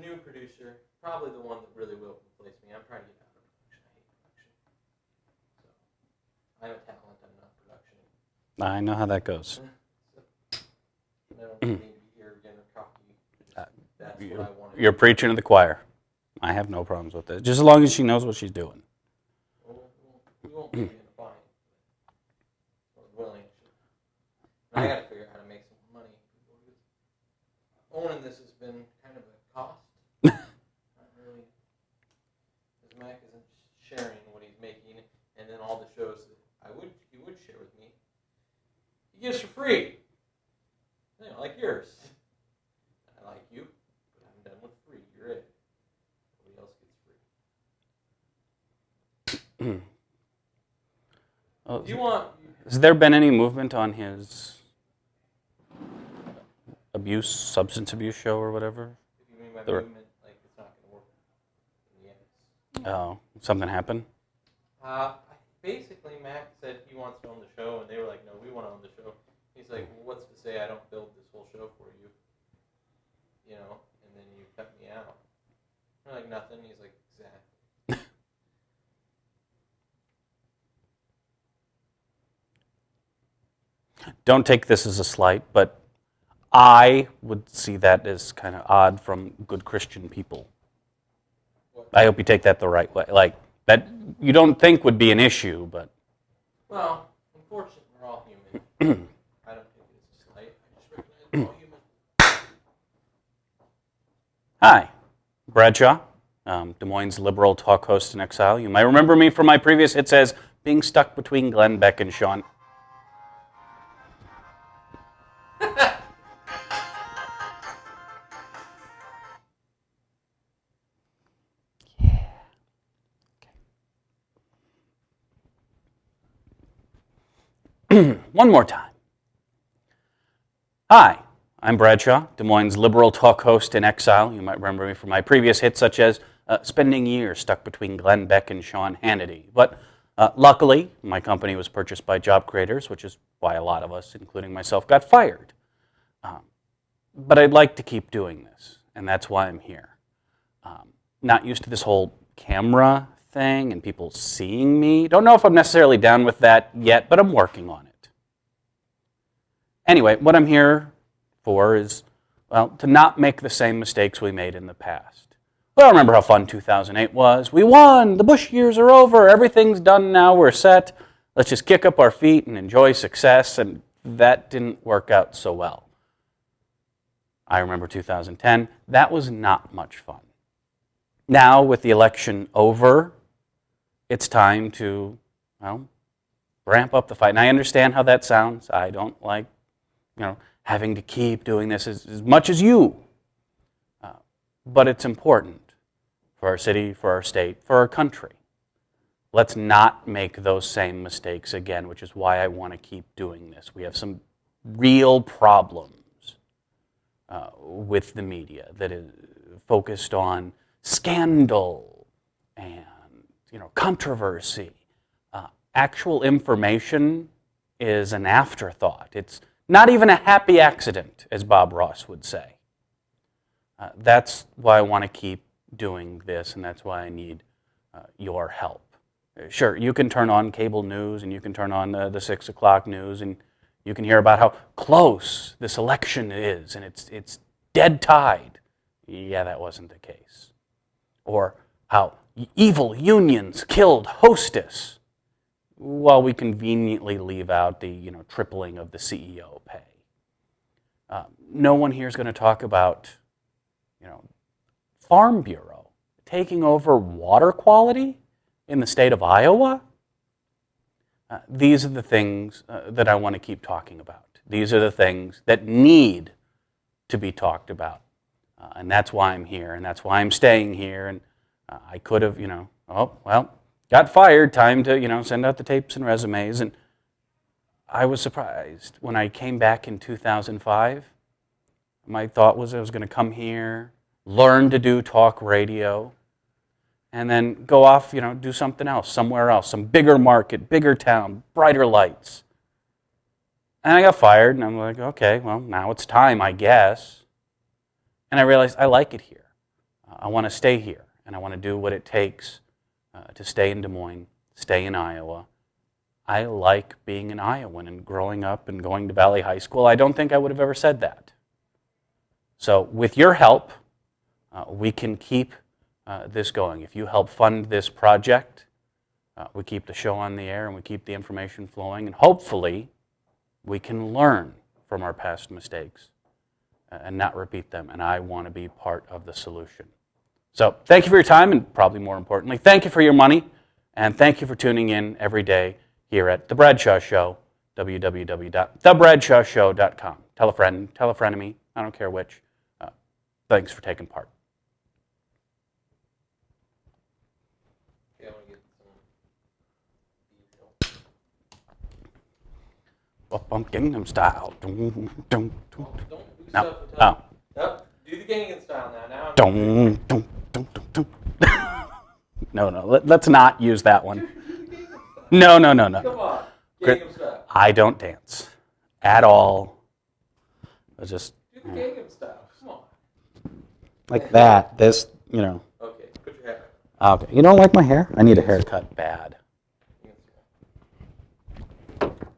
new producer, probably the one that really will replace me. I'm trying to get out of production. I hate production. So, I'm a talent. I'm not production. I know how that goes. I don't need to be here again or cocky. That's what I want. You're preaching to the choir. I have no problems with it, just as long as she knows what she's doing. We won't be in a bind. We're willing. And I got to figure out how to make some money. Owning this has been kind of a cost. Not really. Because Mac isn't sharing what he's making, and then all the shows that he would share with me, he gives for free. Like yours. I like you, but I'm done with free. You're it. Nobody else gets free. Oh, Do you want? has there been any movement on his substance abuse show or whatever? If you mean by The- movement, like it's not going to work in the end. Oh, something happened? Basically, Mac said he wants to own the show, and they were like, "No, we want to own the show." He's like, "Well, what's to say I don't build this whole show for you?" You know, and then you cut me out. I'm like, "Nothing." He's like, "Exactly." Don't take this as a slight, but I would see that as kind of odd from good Christian people. I hope you take that the right way. Like, that you don't think would be an issue, but... Well, unfortunately, we're all human. I don't think it's a slight. I just recognize we're all human. Hi, Bradshaw, Des Moines liberal talk host in exile. You might remember me from my previous hit says, being stuck between Glenn Beck and Sean. One more time. Hi, I'm Bradshaw, Des Moines liberal talk host in exile. You might remember me from my previous hits, such as spending years stuck between Glenn Beck and Sean Hannity. But luckily, my company was purchased by job creators, which is why a lot of us, including myself, got fired. But I'd like to keep doing this, and that's why I'm here. Not used to this whole camera thing and people seeing me. Don't know if I'm necessarily down with that yet, but I'm working on it. Anyway, what I'm here for is, well, to not make the same mistakes we made in the past. Well, remember how fun 2008 was? We won! The Bush years are over! Everything's done now, we're set. Let's just kick up our feet and enjoy success, and that didn't work out so well. I remember 2010. That was not much fun. Now, with the election over, it's time to, well, ramp up the fight. And I understand how that sounds. I don't like, having to keep doing this as much as you. But it's important for our city, for our state, for our country. Let's not make those same mistakes again, which is why I want to keep doing this. We have some real problems with the media that is focused on scandal and controversy. Actual information is an afterthought. It's not even a happy accident, as Bob Ross would say. That's why I want to keep doing this, and that's why I need your help. Sure, you can turn on cable news, and you can turn on the 6 o'clock news, and you can hear about how close this election is, and it's dead tied. Yeah, that wasn't the case. Or how evil unions killed Hostess, while we conveniently leave out the tripling of the CEO pay. No one here is going to talk about Farm Bureau taking over water quality in the state of Iowa. These are the things that I want to keep talking about. These are the things that need to be talked about. And that's why I'm here, and that's why I'm staying here. And I could have, got fired, time to, send out the tapes and resumes. And I was surprised when I came back in 2005. My thought was I was going to come here, learn to do talk radio, and then go off, do something else, somewhere else, some bigger market, bigger town, brighter lights. And I got fired, and I'm like, okay, well, now it's time, I guess. And I realized I like it here. I want to stay here, and I want to do what it takes to stay in Des Moines, stay in Iowa. I like being an Iowan and growing up and going to Valley High School. I don't think I would have ever said that. So with your help, we can keep this going. If you help fund this project, we keep the show on the air and we keep the information flowing, and hopefully we can learn from our past mistakes and not repeat them, and I want to be part of the solution. So thank you for your time, and probably more importantly, thank you for your money, and thank you for tuning in every day here at The Bradshaw Show, www.thebradshawshow.com. Tell a friend, tell a frenemy, I don't care which. Thanks for taking part. Bump Gangnam Style. Dum, dum, dum. No. Nope. Do the Gangnam Style now. Dum, dum, dum, dum, dum. No. Let's not use that one. No. Come on. Gangnam Style. I don't dance at all. I just Do the Gangnam Style. Come on. like that. This, you know. Okay. Put your hair. Okay. You don't like my hair? I need a haircut bad.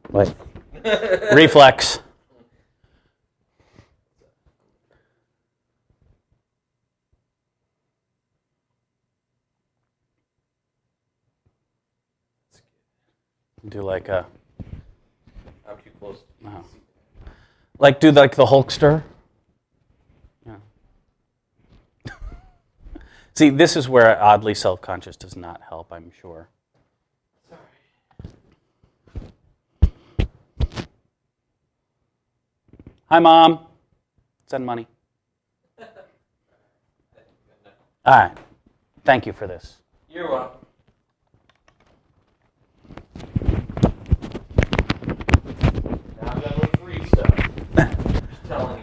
Like reflex. Do like a. I'm too close. Oh. Like do like the Hulkster. Yeah. See, this is where oddly self-conscious does not help, I'm sure. Hi, Mom. Send money. All right. Thank you for this. You're welcome. Now I've got a little free stuff. Just telling